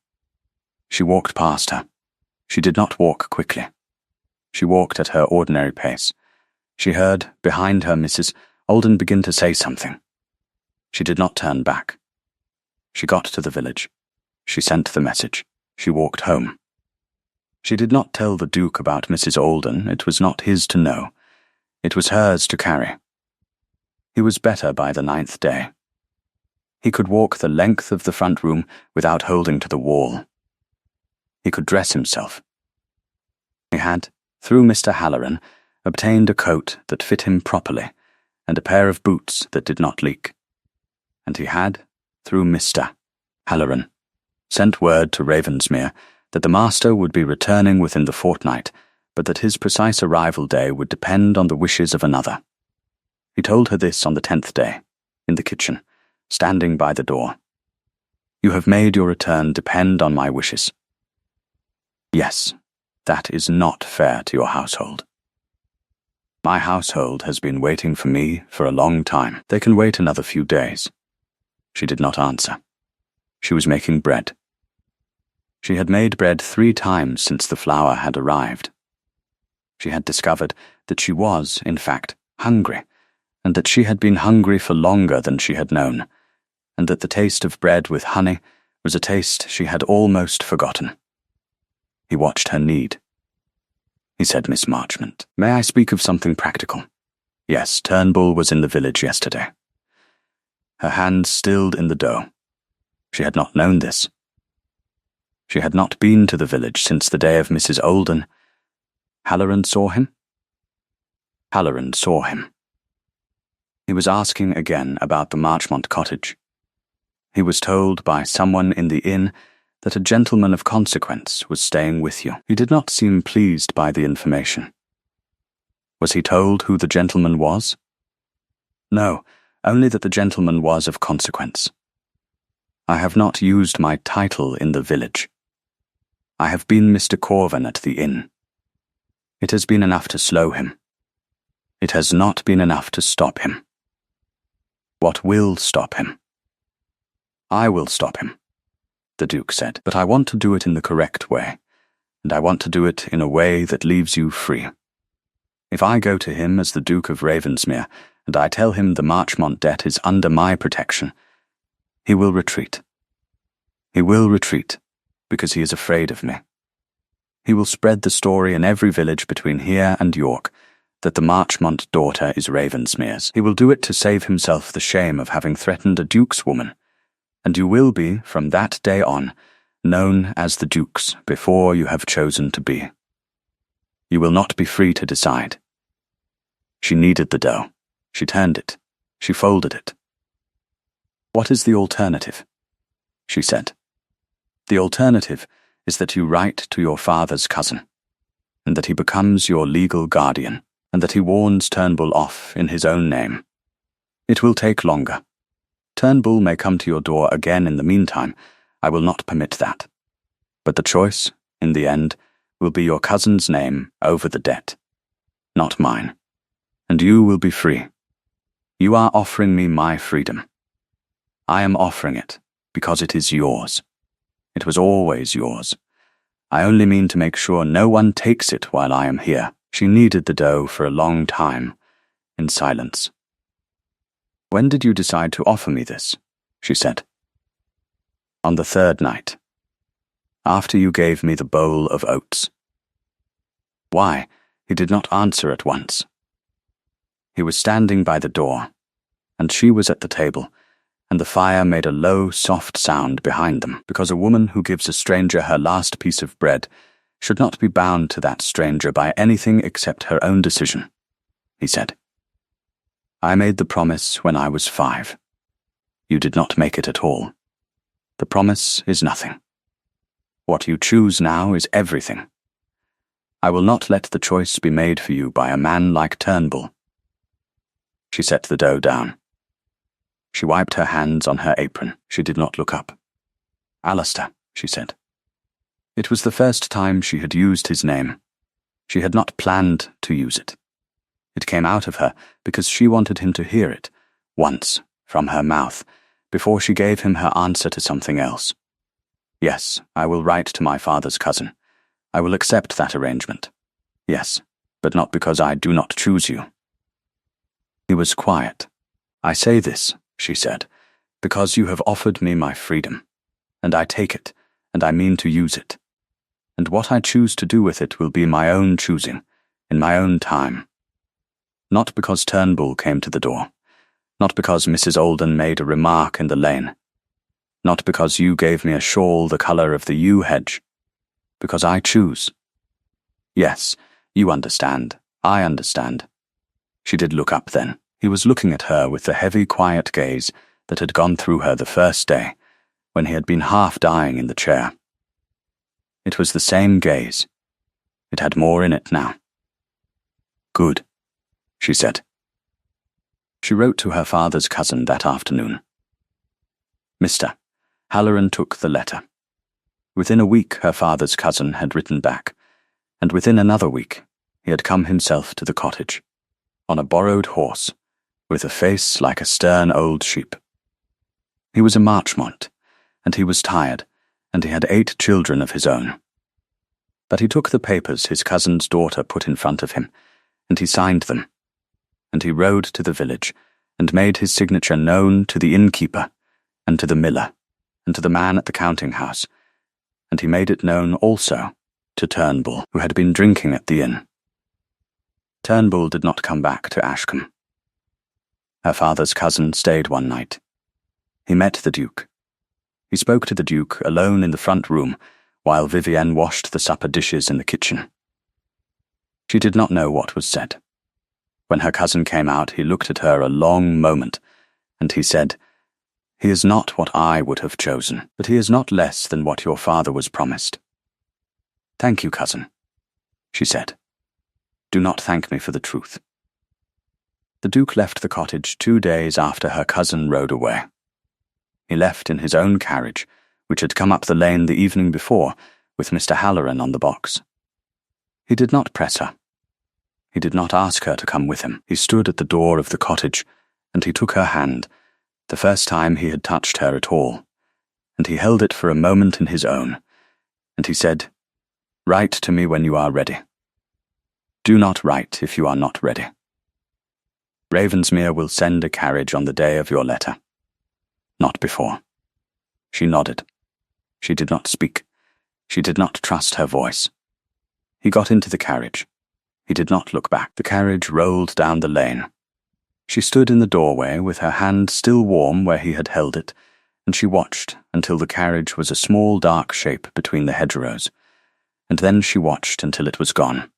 She walked past her. She did not walk quickly. She walked at her ordinary pace. She heard, behind her, Mrs. Alden begin to say something. She did not turn back. She got to the village. She sent the message. She walked home. She did not tell the Duke about Mrs. Alden. It was not his to know. It was hers to carry. He was better by the 9th day. He could walk the length of the front room without holding to the wall. He could dress himself. He had, through Mr. Halloran, obtained a coat that fit him properly and a pair of boots that did not leak. And he had, through Mr. Halloran, sent word to Ravensmere that the master would be returning within the fortnight, but that his precise arrival day would depend on the wishes of another. He told her this on the 10th day, in the kitchen, standing by the door. You have made your return depend on my wishes. Yes, that is not fair to your household. My household has been waiting for me for a long time. They can wait another few days. She did not answer. She was making bread. She had made bread 3 times since the flour had arrived. She had discovered that she was, in fact, hungry, and that she had been hungry for longer than she had known, and that the taste of bread with honey was a taste she had almost forgotten. He watched her knead. He said, Miss Marchmont, may I speak of something practical? Yes, Turnbull was in the village yesterday. Her hands stilled in the dough. She had not known this. She had not been to the village since the day of Mrs. Alden. Halloran saw him? Halloran saw him. He was asking again about the Marchmont cottage. He was told by someone in the inn that a gentleman of consequence was staying with you. He did not seem pleased by the information. Was he told who the gentleman was? No, only that the gentleman was of consequence. I have not used my title in the village. I have been Mr. Corvan at the inn. It has been enough to slow him. It has not been enough to stop him. What will stop him? I will stop him, the Duke said, but I want to do it in the correct way, and I want to do it in a way that leaves you free. If I go to him as the Duke of Ravensmere, and I tell him the Marchmont debt is under my protection, he will retreat. He will retreat, because he is afraid of me. He will spread the story in every village between here and York that the Marchmont daughter is Ravensmere's. He will do it to save himself the shame of having threatened a Duke's woman, and you will be, from that day on, known as the Duke's before you have chosen to be. You will not be free to decide. She kneaded the dough. She turned it. She folded it. What is the alternative? She said. The alternative is that you write to your father's cousin, and that he becomes your legal guardian, and that he warns Turnbull off in his own name. It will take longer. Turnbull may come to your door again in the meantime. I will not permit that. But the choice, in the end, will be your cousin's name over the debt, not mine. And you will be free. You are offering me my freedom. I am offering it because it is yours. It was always yours. I only mean to make sure no one takes it while I am here. She kneaded the dough for a long time, in silence. When did you decide to offer me this? She said. On the 3rd night, after you gave me the bowl of oats. Why? He did not answer at once. He was standing by the door, and she was at the table, and the fire made a low, soft sound behind them, because a woman who gives a stranger her last piece of bread should not be bound to that stranger by anything except her own decision, he said. I made the promise when I was 5. You did not make it at all. The promise is nothing. What you choose now is everything. I will not let the choice be made for you by a man like Turnbull. She set the dough down. She wiped her hands on her apron. She did not look up. Alistair, she said. It was the first time she had used his name. She had not planned to use it. It came out of her because she wanted him to hear it, once, from her mouth, before she gave him her answer to something else. Yes, I will write to my father's cousin. I will accept that arrangement. Yes, but not because I do not choose you. He was quiet. "I say this," she said, "because you have offered me my freedom, and I take it, and I mean to use it. And what I choose to do with it will be my own choosing, in my own time. Not because Turnbull came to the door, not because Mrs. Alden made a remark in the lane, not because you gave me a shawl the colour of the yew hedge, because I choose. Yes, you understand, I understand." She did look up then. He was looking at her with the heavy, quiet gaze that had gone through her the first day, when he had been half dying in the chair. It was the same gaze. It had more in it now. "Good," she said. She wrote to her father's cousin that afternoon. "Mr. Halloran took the letter." Within a week her father's cousin had written back, and within another week he had come himself to the cottage, on a borrowed horse, with a face like a stern old sheep. He was a Marchmont, and he was tired, and he had 8 children of his own. But he took the papers his cousin's daughter put in front of him, and he signed them, and he rode to the village, and made his signature known to the innkeeper, and to the miller, and to the man at the counting-house, and he made it known also to Turnbull, who had been drinking at the inn. Turnbull did not come back to Ashcombe. Her father's cousin stayed one night. He met the Duke. He spoke to the Duke alone in the front room, while Vivienne washed the supper dishes in the kitchen. She did not know what was said. When her cousin came out, he looked at her a long moment, and he said, "He is not what I would have chosen, but he is not less than what your father was promised." "Thank you, cousin," she said. "Do not thank me for the truth." The Duke left the cottage 2 days after her cousin rode away. He left in his own carriage, which had come up the lane the evening before, with Mr. Halloran on the box. He did not press her. He did not ask her to come with him. He stood at the door of the cottage, and he took her hand, the first time he had touched her at all, and he held it for a moment in his own, and he said, "Write to me when you are ready. Do not write if you are not ready. Ravensmere will send a carriage on the day of your letter. Not before." She nodded. She did not speak. She did not trust her voice. He got into the carriage. He did not look back. The carriage rolled down the lane. She stood in the doorway with her hand still warm where he had held it, and she watched until the carriage was a small dark shape between the hedgerows, and then she watched until it was gone.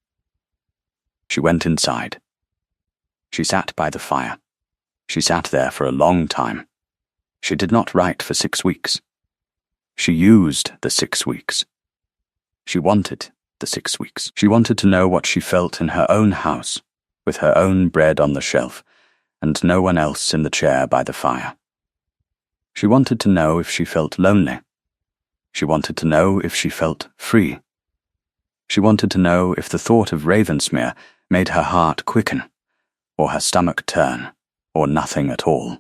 She went inside. She sat by the fire. She sat there for a long time. She did not write for 6 weeks. She used the 6 weeks. She wanted the 6 weeks. She wanted to know what she felt in her own house, with her own bread on the shelf, and no one else in the chair by the fire. She wanted to know if she felt lonely. She wanted to know if she felt free. She wanted to know if the thought of Ravensmere made her heart quicken, or her stomach turn, or nothing at all.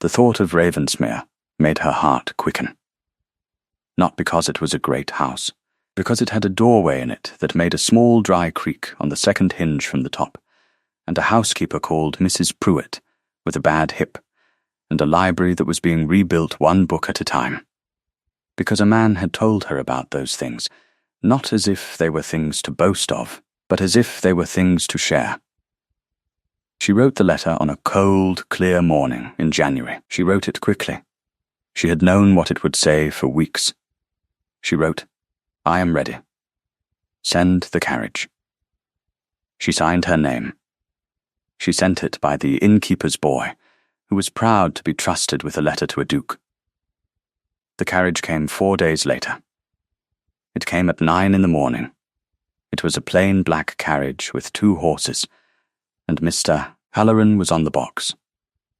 The thought of Ravensmere made her heart quicken. Not because it was a great house, because it had a doorway in it that made a small dry creak on the second hinge from the top, and a housekeeper called Mrs. Pruitt, with a bad hip, and a library that was being rebuilt 1 book at a time. Because a man had told her about those things, not as if they were things to boast of, but as if they were things to share. She wrote the letter on a cold, clear morning in January. She wrote it quickly. She had known what it would say for weeks. She wrote, "I am ready. Send the carriage." She signed her name. She sent it by the innkeeper's boy, who was proud to be trusted with a letter to a duke. The carriage came 4 days later. It came at 9 in the morning. It was a plain black carriage with 2 horses, and Mr. Halloran was on the box,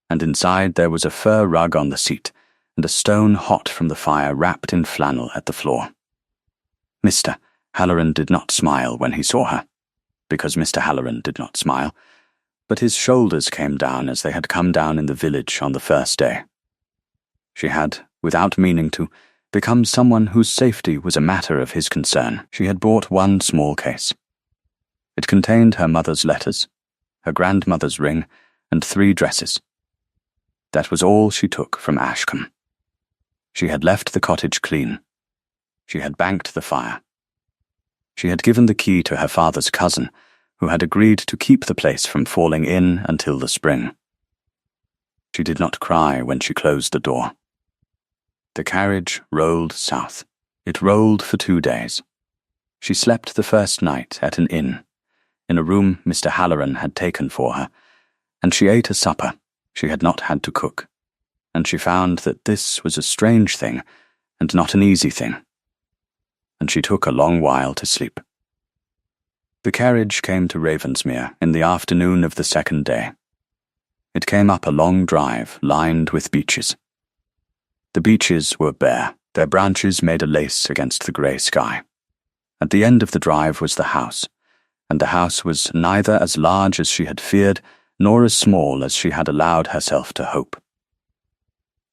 and inside there was a fur rug on the seat, and a stone hot from the fire wrapped in flannel at the floor. Mr. Halloran did not smile when he saw her, because Mr. Halloran did not smile, but his shoulders came down as they had come down in the village on the first day. She had, without meaning to, become someone whose safety was a matter of his concern. She had brought 1 small case. It contained her mother's letters, her grandmother's ring, and 3 dresses. That was all she took from Ashcombe. She had left the cottage clean. She had banked the fire. She had given the key to her father's cousin, who had agreed to keep the place from falling in until the spring. She did not cry when she closed the door. The carriage rolled south. It rolled for 2 days. She slept the first night at an inn, in a room Mr. Halloran had taken for her, and she ate a supper she had not had to cook, and she found that this was a strange thing and not an easy thing, and she took a long while to sleep. The carriage came to Ravensmere in the afternoon of the 2nd day. It came up a long drive lined with beeches. The beeches were bare, their branches made a lace against the grey sky. At the end of the drive was the house, and the house was neither as large as she had feared nor as small as she had allowed herself to hope.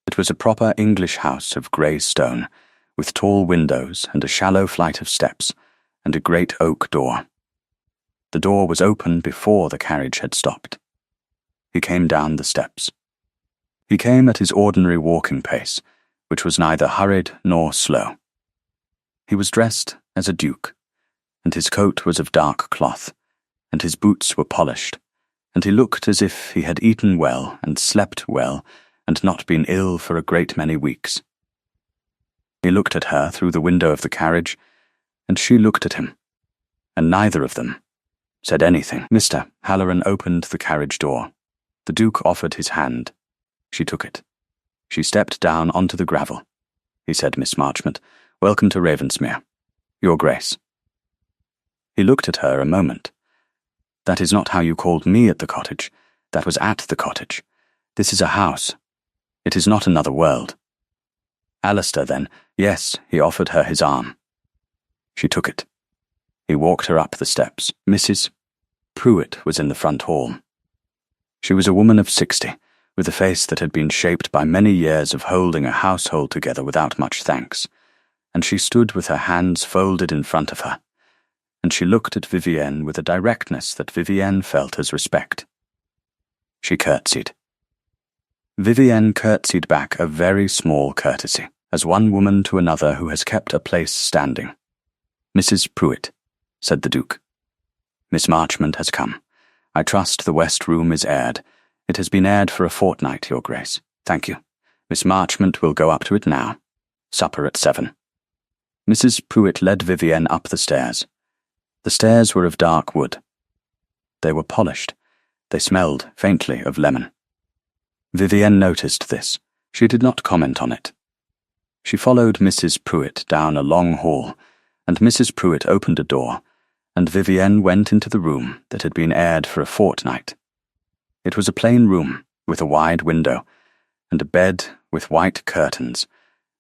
It was a proper English house of grey stone, with tall windows and a shallow flight of steps, and a great oak door. The door was open before the carriage had stopped. He came down the steps. He came at his ordinary walking pace, which was neither hurried nor slow. He was dressed as a duke, and his coat was of dark cloth, and his boots were polished, and he looked as if he had eaten well and slept well and not been ill for a great many weeks. He looked at her through the window of the carriage, and she looked at him, and neither of them said anything. Mr. Halloran opened the carriage door. The Duke offered his hand. She took it. She stepped down onto the gravel. He said, "Miss Marchmont, welcome to Ravensmere. Your Grace." He looked at her a moment. "That is not how you called me at the cottage. That was at the cottage. This is a house. It is not another world." Alistair, then. Yes, he offered her his arm. She took it. He walked her up the steps. Mrs. Pruitt was in the front hall. She was a woman of 60, with a face that had been shaped by many years of holding a household together without much thanks, and she stood with her hands folded in front of her, and she looked at Vivienne with a directness that Vivienne felt as respect. She curtsied. Vivienne curtsied back a very small courtesy, as one woman to another who has kept a place standing. "Mrs. Pruitt," said the Duke. "Miss Marchmont has come. I trust the west room is aired. It has been aired for a fortnight, Your Grace. Thank you. Miss Marchmont will go up to it now. Supper at 7. Mrs. Pruitt led Vivienne up the stairs. The stairs were of dark wood. They were polished. They smelled faintly of lemon. Vivienne noticed this. She did not comment on it. She followed Mrs. Pruitt down a long hall, and Mrs. Pruitt opened a door, and Vivienne went into the room that had been aired for a fortnight. It was a plain room, with a wide window, and a bed with white curtains,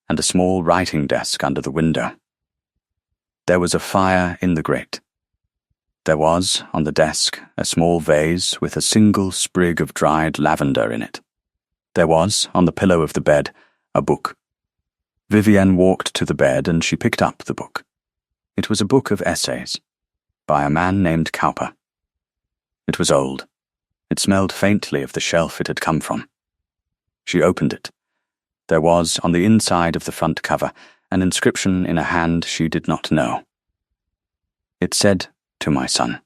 and a small writing desk under the window. There was a fire in the grate. There was, on the desk, a small vase with a single sprig of dried lavender in it. There was, on the pillow of the bed, a book. Vivienne walked to the bed and she picked up the book. It was a book of essays, by a man named Cowper. It was old. It smelled faintly of the shelf it had come from. She opened it. There was, on the inside of the front cover, an inscription in a hand she did not know. It said, "To my son,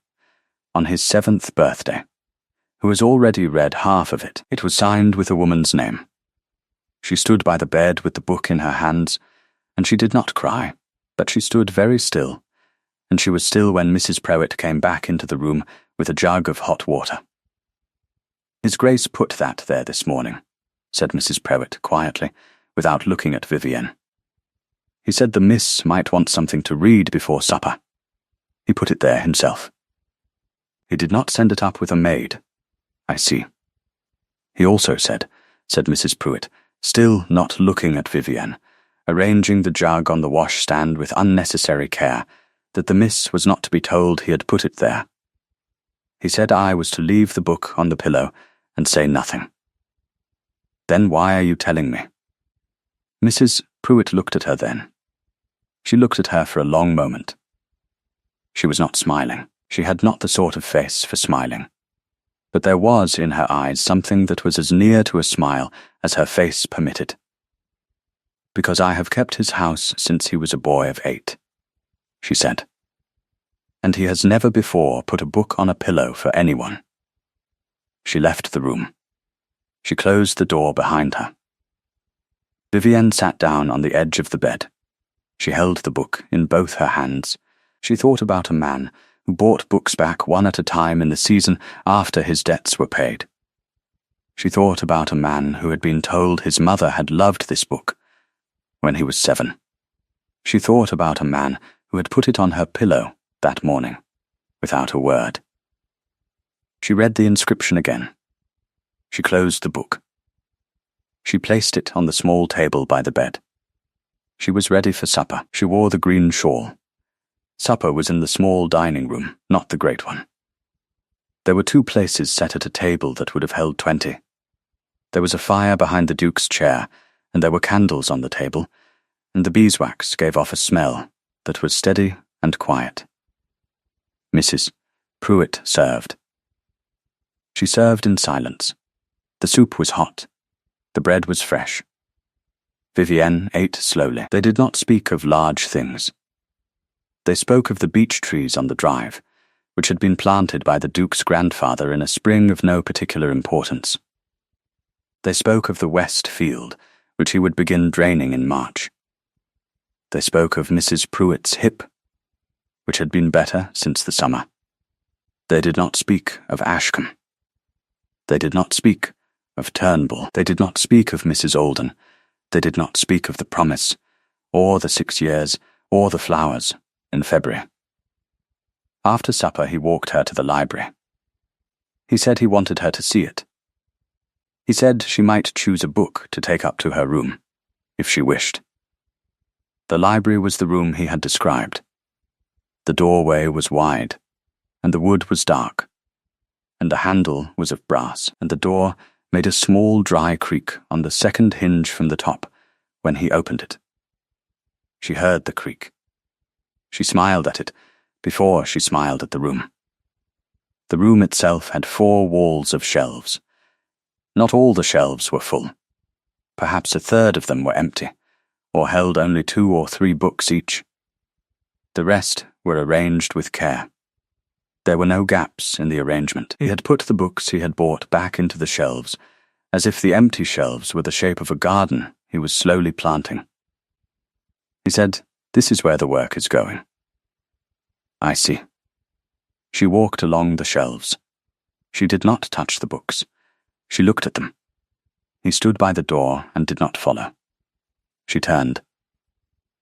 on his 7th birthday," who has already read half of it. It was signed with a woman's name. She stood by the bed with the book in her hands, and she did not cry, but she stood very still, and she was still when Mrs. Pruitt came back into the room with a jug of hot water. "His Grace put that there this morning," said Mrs. Pruitt quietly, without looking at Vivienne. "He said the miss might want something to read before supper. He put it there himself. He did not send it up with a maid. I see. He also said Mrs. Pruitt, still not looking at Vivienne, arranging the jug on the washstand with unnecessary care, that the miss was not to be told he had put it there. He said I was to leave the book on the pillow and say nothing. Then why are you telling me?" Mrs. Pruitt looked at her then. She looked at her for a long moment. She was not smiling. She had not the sort of face for smiling. but there was in her eyes something that was as near to a smile as her face permitted. "Because I have kept his house since he was a boy of 8, she said. "And he has never before put a book on a pillow for anyone." She left the room. She closed the door behind her. Vivienne sat down on the edge of the bed. She held the book in both her hands. She thought about a man who bought books back one at a time in the season after his debts were paid. She thought about a man who had been told his mother had loved this book when he was 7. She thought about a man who had put it on her pillow that morning, without a word. She read the inscription again. She closed the book. She placed it on the small table by the bed. She was ready for supper. She wore the green shawl. Supper was in the small dining room, not the great one. There were 2 places set at a table that would have held 20. There was a fire behind the Duke's chair, and there were candles on the table, and the beeswax gave off a smell that was steady and quiet. Mrs. Pruitt served. She served in silence. The soup was hot. The bread was fresh. Vivienne ate slowly. They did not speak of large things. They spoke of the beech trees on the drive, which had been planted by the Duke's grandfather in a spring of no particular importance. They spoke of the west field, which he would begin draining in March. They spoke of Mrs. Pruitt's hip, which had been better since the summer. They did not speak of Ashcombe. They did not speak of Turnbull. They did not speak of Mrs. Alden. They did not speak of the promise, or the 6 years, or the flowers in February. After supper he walked her to the library. He said he wanted her to see it. He said she might choose a book to take up to her room, if she wished. The library was the room he had described. The doorway was wide, and the wood was dark, and the handle was of brass, and the door made a small dry creak on the second hinge from the top when he opened it. She heard the creak. She smiled at it before she smiled at the room. The room itself had 4 walls of shelves. Not all the shelves were full. Perhaps a third of them were empty, or held only 2 or 3 books each. The rest were arranged with care. There were no gaps in the arrangement. He had put the books he had bought back into the shelves, as if the empty shelves were the shape of a garden he was slowly planting. He said, "This is where the work is going." "I see." She walked along the shelves. She did not touch the books. She looked at them. He stood by the door and did not follow. She turned.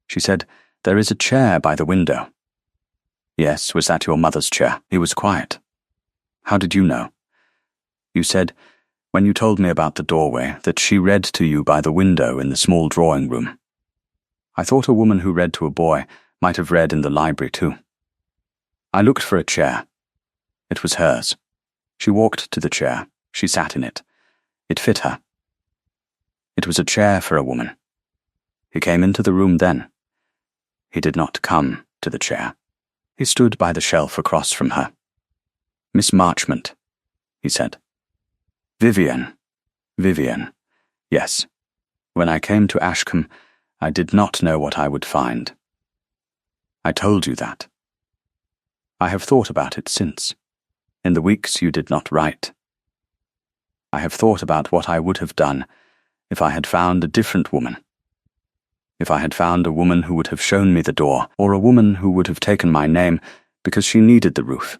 She said, "There is a chair by the window." "Yes, was that your mother's chair?" He was quiet. "How did you know?" "You said, when you told me about the doorway, that she read to you by the window in the small drawing room. I thought a woman who read to a boy might have read in the library too." I looked for a chair. It was hers. She walked to the chair. She sat in it. It fit her. It was a chair for a woman. He came into the room then. He did not come to the chair. He stood by the shelf across from her. "Miss Marchmont," he said. "Vivienne. Vivienne. Yes. When I came to Ashcombe, I did not know what I would find. I told you that. I have thought about it since, in the weeks you did not write. I have thought about what I would have done if I had found a different woman. If I had found a woman who would have shown me the door, or a woman who would have taken my name because she needed the roof."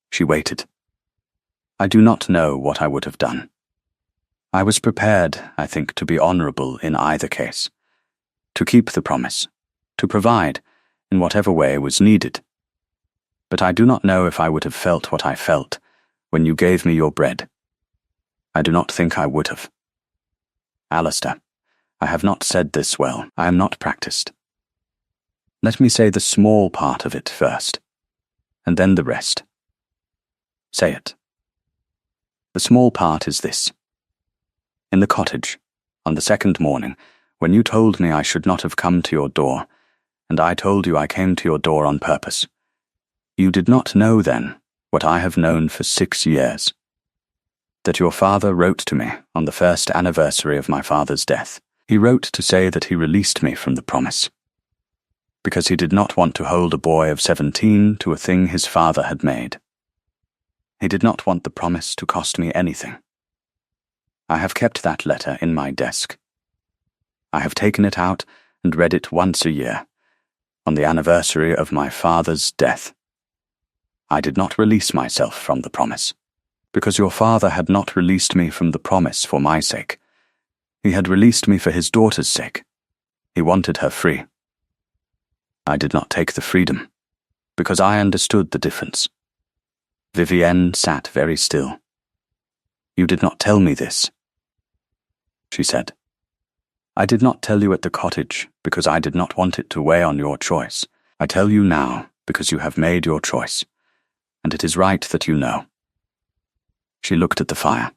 She waited. "I do not know what I would have done. I was prepared, I think, to be honorable in either case, to keep the promise, to provide in whatever way was needed. But I do not know if I would have felt what I felt when you gave me your bread. I do not think I would have. Alistair, I have not said this well. I am not practiced. Let me say the small part of it first, and then the rest. Say it. The small part is this. In the cottage, on the 2nd morning, when you told me I should not have come to your door, and I told you I came to your door on purpose, you did not know then what I have known for 6 years. that your father wrote to me on the first anniversary of my father's death. He wrote to say that he released me from the promise, because he did not want to hold a boy of 17 to a thing his father had made. He did not want the promise to cost me anything. I have kept that letter in my desk. I have taken it out and read it once a year, on the anniversary of my father's death. I did not release myself from the promise, because your father had not released me from the promise for my sake. He had released me for his daughter's sake. He wanted her free. I did not take the freedom, because I understood the difference. Vivienne sat very still. You did not tell me this, she said. I did not tell you at the cottage because I did not want it to weigh on your choice. I tell you now because you have made your choice, and it is right that you know. She looked at the fire.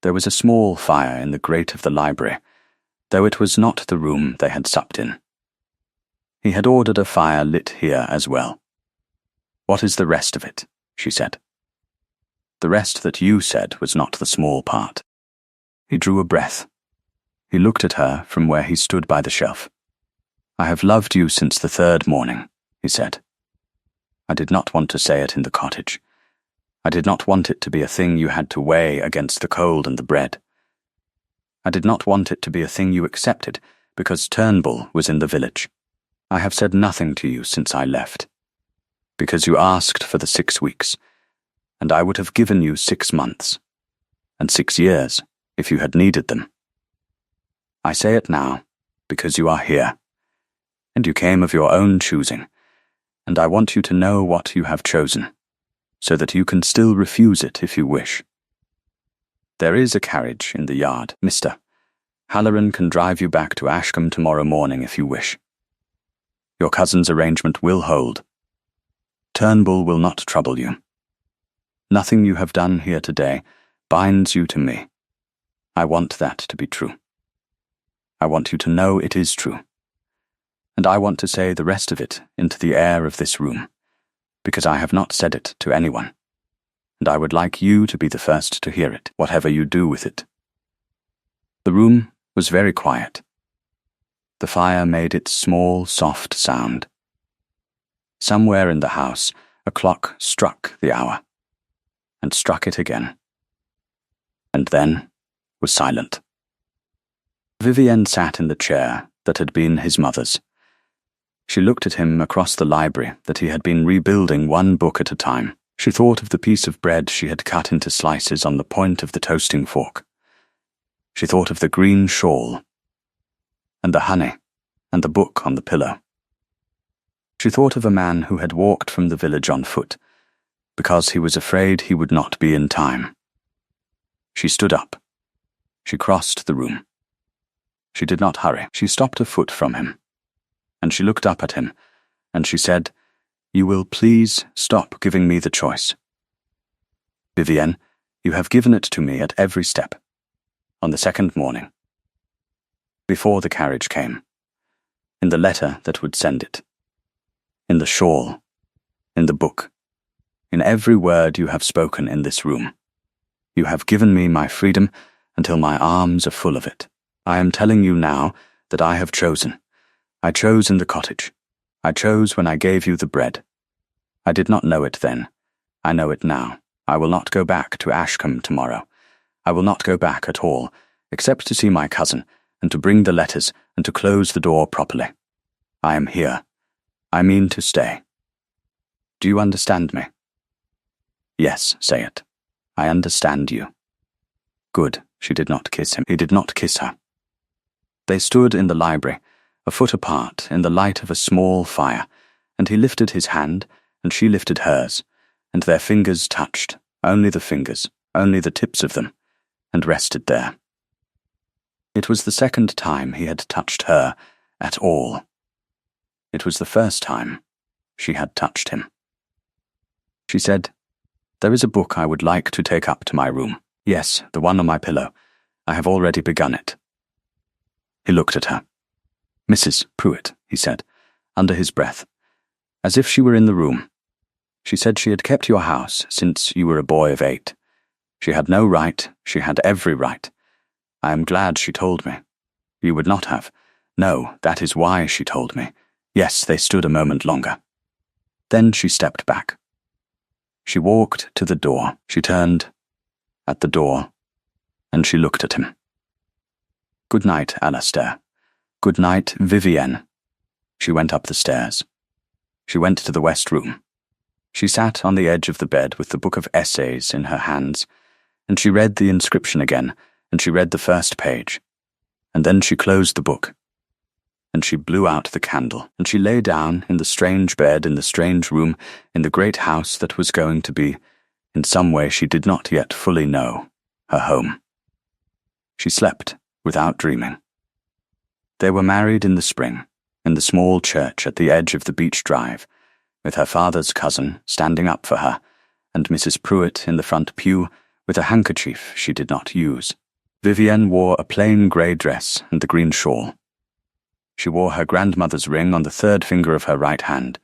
There was a small fire in the grate of the library, though it was not the room they had supped in. He had ordered a fire lit here as well. What is the rest of it? She said. The rest that you said was not the small part. He drew a breath. He looked at her from where he stood by the shelf. I have loved you since the third morning, he said. I did not want to say it in the cottage. I did not want it to be a thing you had to weigh against the cold and the bread. I did not want it to be a thing you accepted because Turnbull was in the village. I have said nothing to you since I left, because you asked for the 6 weeks, and I would have given you 6 months, and 6 years if you had needed them. I say it now because you are here, and you came of your own choosing, and I want you to know what you have chosen, so that you can still refuse it if you wish. There is a carriage in the yard, Mr. Halloran can drive you back to Ashcombe tomorrow morning if you wish. Your cousin's arrangement will hold. Turnbull will not trouble you. Nothing you have done here today binds you to me. I want that to be true. I want you to know it is true. And I want to say the rest of it into the air of this room, because I have not said it to anyone, and I would like you to be the first to hear it, whatever you do with it. The room was very quiet. The fire made its small, soft sound. Somewhere in the house, a clock struck the hour, and struck it again, and then was silent. Vivienne sat in the chair that had been his mother's. She looked at him across the library that he had been rebuilding one book at a time. She thought of the piece of bread she had cut into slices on the point of the toasting fork. She thought of the green shawl, and the honey, and the book on the pillow. She thought of a man who had walked from the village on foot, because he was afraid he would not be in time. She stood up. She crossed the room. She did not hurry. She stopped a foot from him, and she looked up at him, and she said, You will please stop giving me the choice. Vivienne, you have given it to me at every step, on the second morning, before the carriage came, in the letter that would send it, in the shawl, in the book, in every word you have spoken in this room. You have given me my freedom until my arms are full of it. I am telling you now that I have chosen. I chose in the cottage. I chose when I gave you the bread. I did not know it then. I know it now. I will not go back to Ashcombe tomorrow. I will not go back at all, except to see my cousin, and to bring the letters, and to close the door properly. I am here. I mean to stay. Do you understand me? Yes, say it. I understand you. Good. She did not kiss him. He did not kiss her. They stood in the library, a foot apart, in the light of a small fire, and he lifted his hand, and she lifted hers, and their fingers touched, only the fingers, only the tips of them, and rested there. It was the second time he had touched her at all. It was the first time she had touched him. She said, There is a book I would like to take up to my room. Yes, the one on my pillow. I have already begun it. He looked at her. Mrs. Pruitt, he said, under his breath, as if she were in the room. She said she had kept your house since you were a boy of 8. She had no right, she had every right. I am glad she told me. You would not have. No, that is why she told me. Yes, they stood a moment longer. Then she stepped back. She walked to the door. She turned at the door, and she looked at him. Good night, Alastair. Good night, Vivienne. She went up the stairs. She went to the west room. She sat on the edge of the bed with the book of essays in her hands, and she read the inscription again, and she read the first page. And then she closed the book, and she blew out the candle, and she lay down in the strange bed in the strange room in the great house that was going to be, in some way she did not yet fully know, her home. She slept without dreaming. They were married in the spring, in the small church at the edge of the beach drive, with her father's cousin standing up for her, and Mrs. Pruitt in the front pew with a handkerchief she did not use. Vivienne wore a plain grey dress and the green shawl. She wore her grandmother's ring on the third finger of her right hand,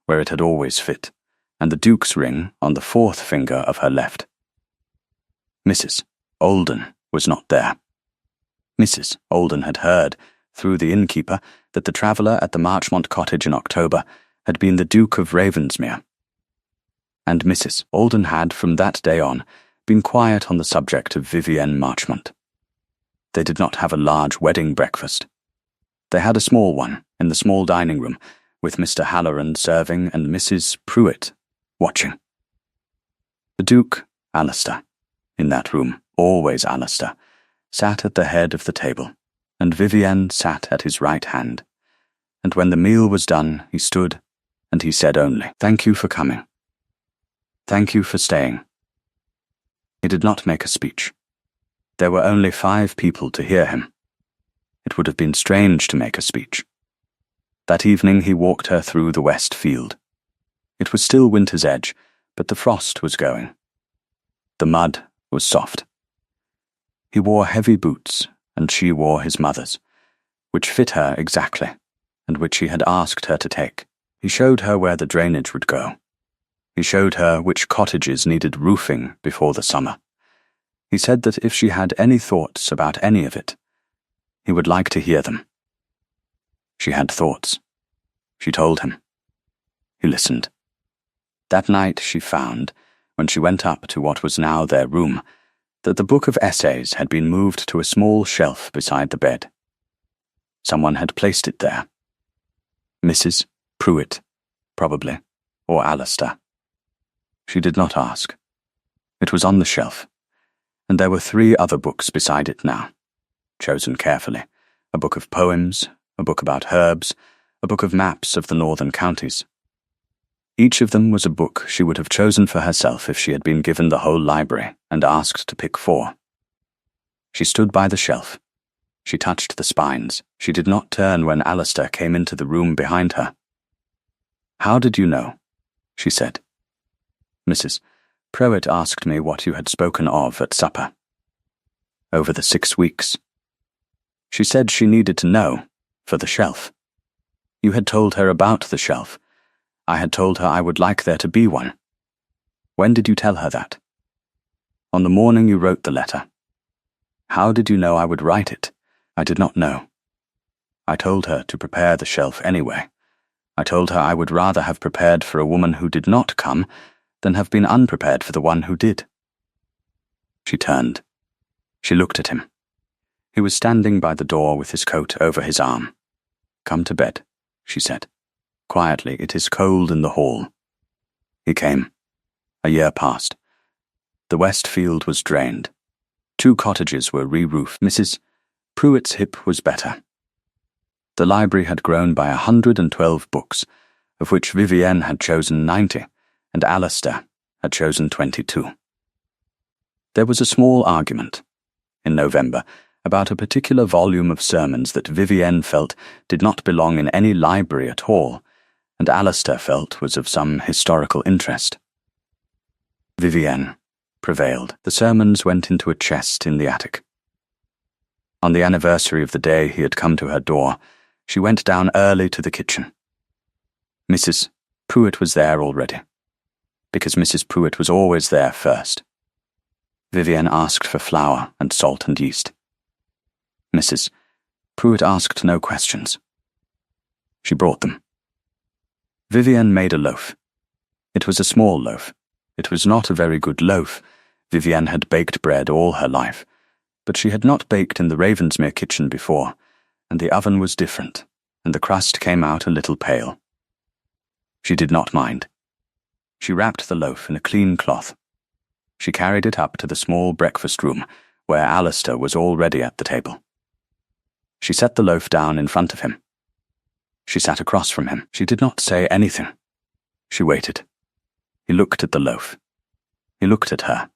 where it had always fit, and the Duke's ring on the fourth finger of her left. Mrs. Olden was not there. Mrs. Olden had heard, through the innkeeper, that the traveller at the Marchmont cottage in October had been the Duke of Ravensmere. And Mrs. Olden had, from that day on, been quiet on the subject of Vivienne Marchmont. They did not have a large wedding breakfast. They had a small one in the small dining room, with Mr. Halloran serving and Mrs. Pruitt watching. The Duke, Alastair, in that room, always Alastair, sat at the head of the table, and Vivienne sat at his right hand. And when the meal was done, he stood, and he said only, "Thank you for coming. Thank you for staying." He did not make a speech. There were only 5 people to hear him. It would have been strange to make a speech. That evening he walked her through the west field. It was still winter's edge, but the frost was going. The mud was soft. He wore heavy boots, and she wore his mother's, which fit her exactly, and which he had asked her to take. He showed her where the drainage would go. He showed her which cottages needed roofing before the summer. He said that if she had any thoughts about any of it, he would like to hear them. She had thoughts. She told him. He listened. That night she found, when she went up to what was now their room, that the book of essays had been moved to a small shelf beside the bed. Someone had placed it there. Mrs. Pruitt, probably, or Alastair. She did not ask. It was on the shelf, and there were 3 other books beside it now, chosen carefully, a book of poems, a book about herbs, a book of maps of the northern counties. Each of them was a book she would have chosen for herself if she had been given the whole library and asked to pick 4. She stood by the shelf. She touched the spines. She did not turn when Alastair came into the room behind her. "How did you know?" she said. "Mrs. Pruitt asked me what you had spoken of at supper. Over the 6 weeks. She said she needed to know, for the shelf. You had told her about the shelf. I had told her I would like there to be one. When did you tell her that?" "On the morning you wrote the letter." "How did you know I would write it?" "I did not know. I told her to prepare the shelf anyway. I told her I would rather have prepared for a woman who did not come than have been unprepared for the one who did." She turned. She looked at him. He was standing by the door with his coat over his arm. "Come to bed," she said. "Quietly, it is cold in the hall." He came. A year passed. The west field was drained. 2 cottages were re-roofed. Mrs. Pruitt's hip was better. The library had grown by 112 books, of which Vivienne had chosen 90, and Alastair had chosen 22. There was a small argument, in November, about a particular volume of sermons that Vivienne felt did not belong in any library at all, and Alastair felt was of some historical interest. Vivienne prevailed. The sermons went into a chest in the attic. On the anniversary of the day he had come to her door, she went down early to the kitchen. Mrs. Pruitt was there already, because Mrs. Pruitt was always there first. Vivienne asked for flour and salt and yeast. Mrs. Pruitt asked no questions. She brought them. Vivienne made a loaf. It was a small loaf. It was not a very good loaf. Vivienne had baked bread all her life, but she had not baked in the Ravensmere kitchen before, and the oven was different, and the crust came out a little pale. She did not mind. She wrapped the loaf in a clean cloth. She carried it up to the small breakfast room, where Alistair was already at the table. She set the loaf down in front of him. She sat across from him. She did not say anything. She waited. He looked at the loaf. He looked at her.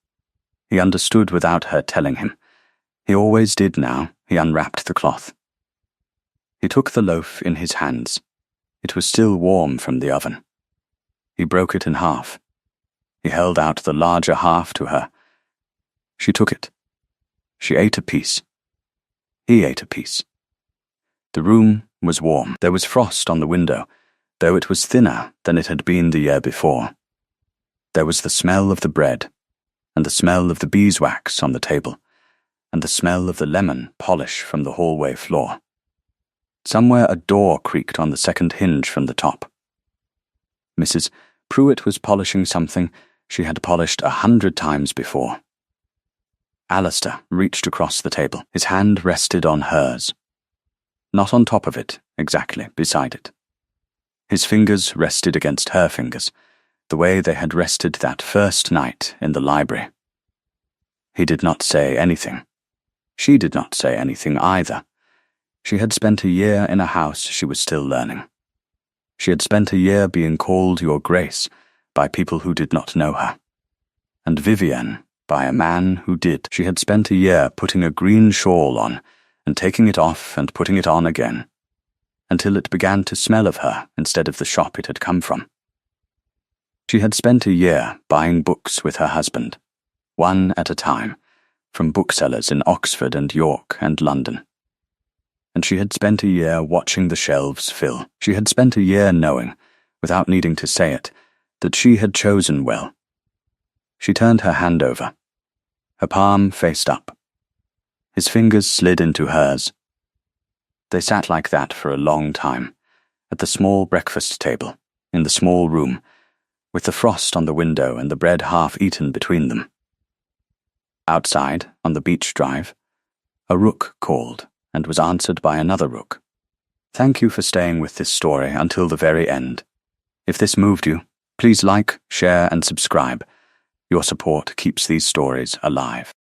He understood without her telling him. He always did now. He unwrapped the cloth. He took the loaf in his hands. It was still warm from the oven. He broke it in half. He held out the larger half to her. She took it. She ate a piece. He ate a piece. The room was warm. There was frost on the window, though it was thinner than it had been the year before. There was the smell of the bread, and the smell of the beeswax on the table, and the smell of the lemon polish from the hallway floor. Somewhere a door creaked on the second hinge from the top. Mrs. Pruitt was polishing something she had polished 100 times before. Alistair reached across the table. His hand rested on hers. Not on top of it, exactly, beside it. His fingers rested against her fingers, the way they had rested that first night in the library. He did not say anything. She did not say anything either. She had spent a year in a house she was still learning. She had spent a year being called Your Grace by people who did not know her. And Vivienne, by a man who did. She had spent a year putting a green shawl on and taking it off and putting it on again, until it began to smell of her instead of the shop it had come from. She had spent a year buying books with her husband, one at a time, from booksellers in Oxford and York and London. And she had spent a year watching the shelves fill. She had spent a year knowing, without needing to say it, that she had chosen well. She turned her hand over. Her palm faced up. His fingers slid into hers. They sat like that for a long time, at the small breakfast table, in the small room, with the frost on the window and the bread half eaten between them. Outside, on the beach drive, a rook called and was answered by another rook. Thank you for staying with this story until the very end. If this moved you, please like, share, and subscribe. Your support keeps these stories alive.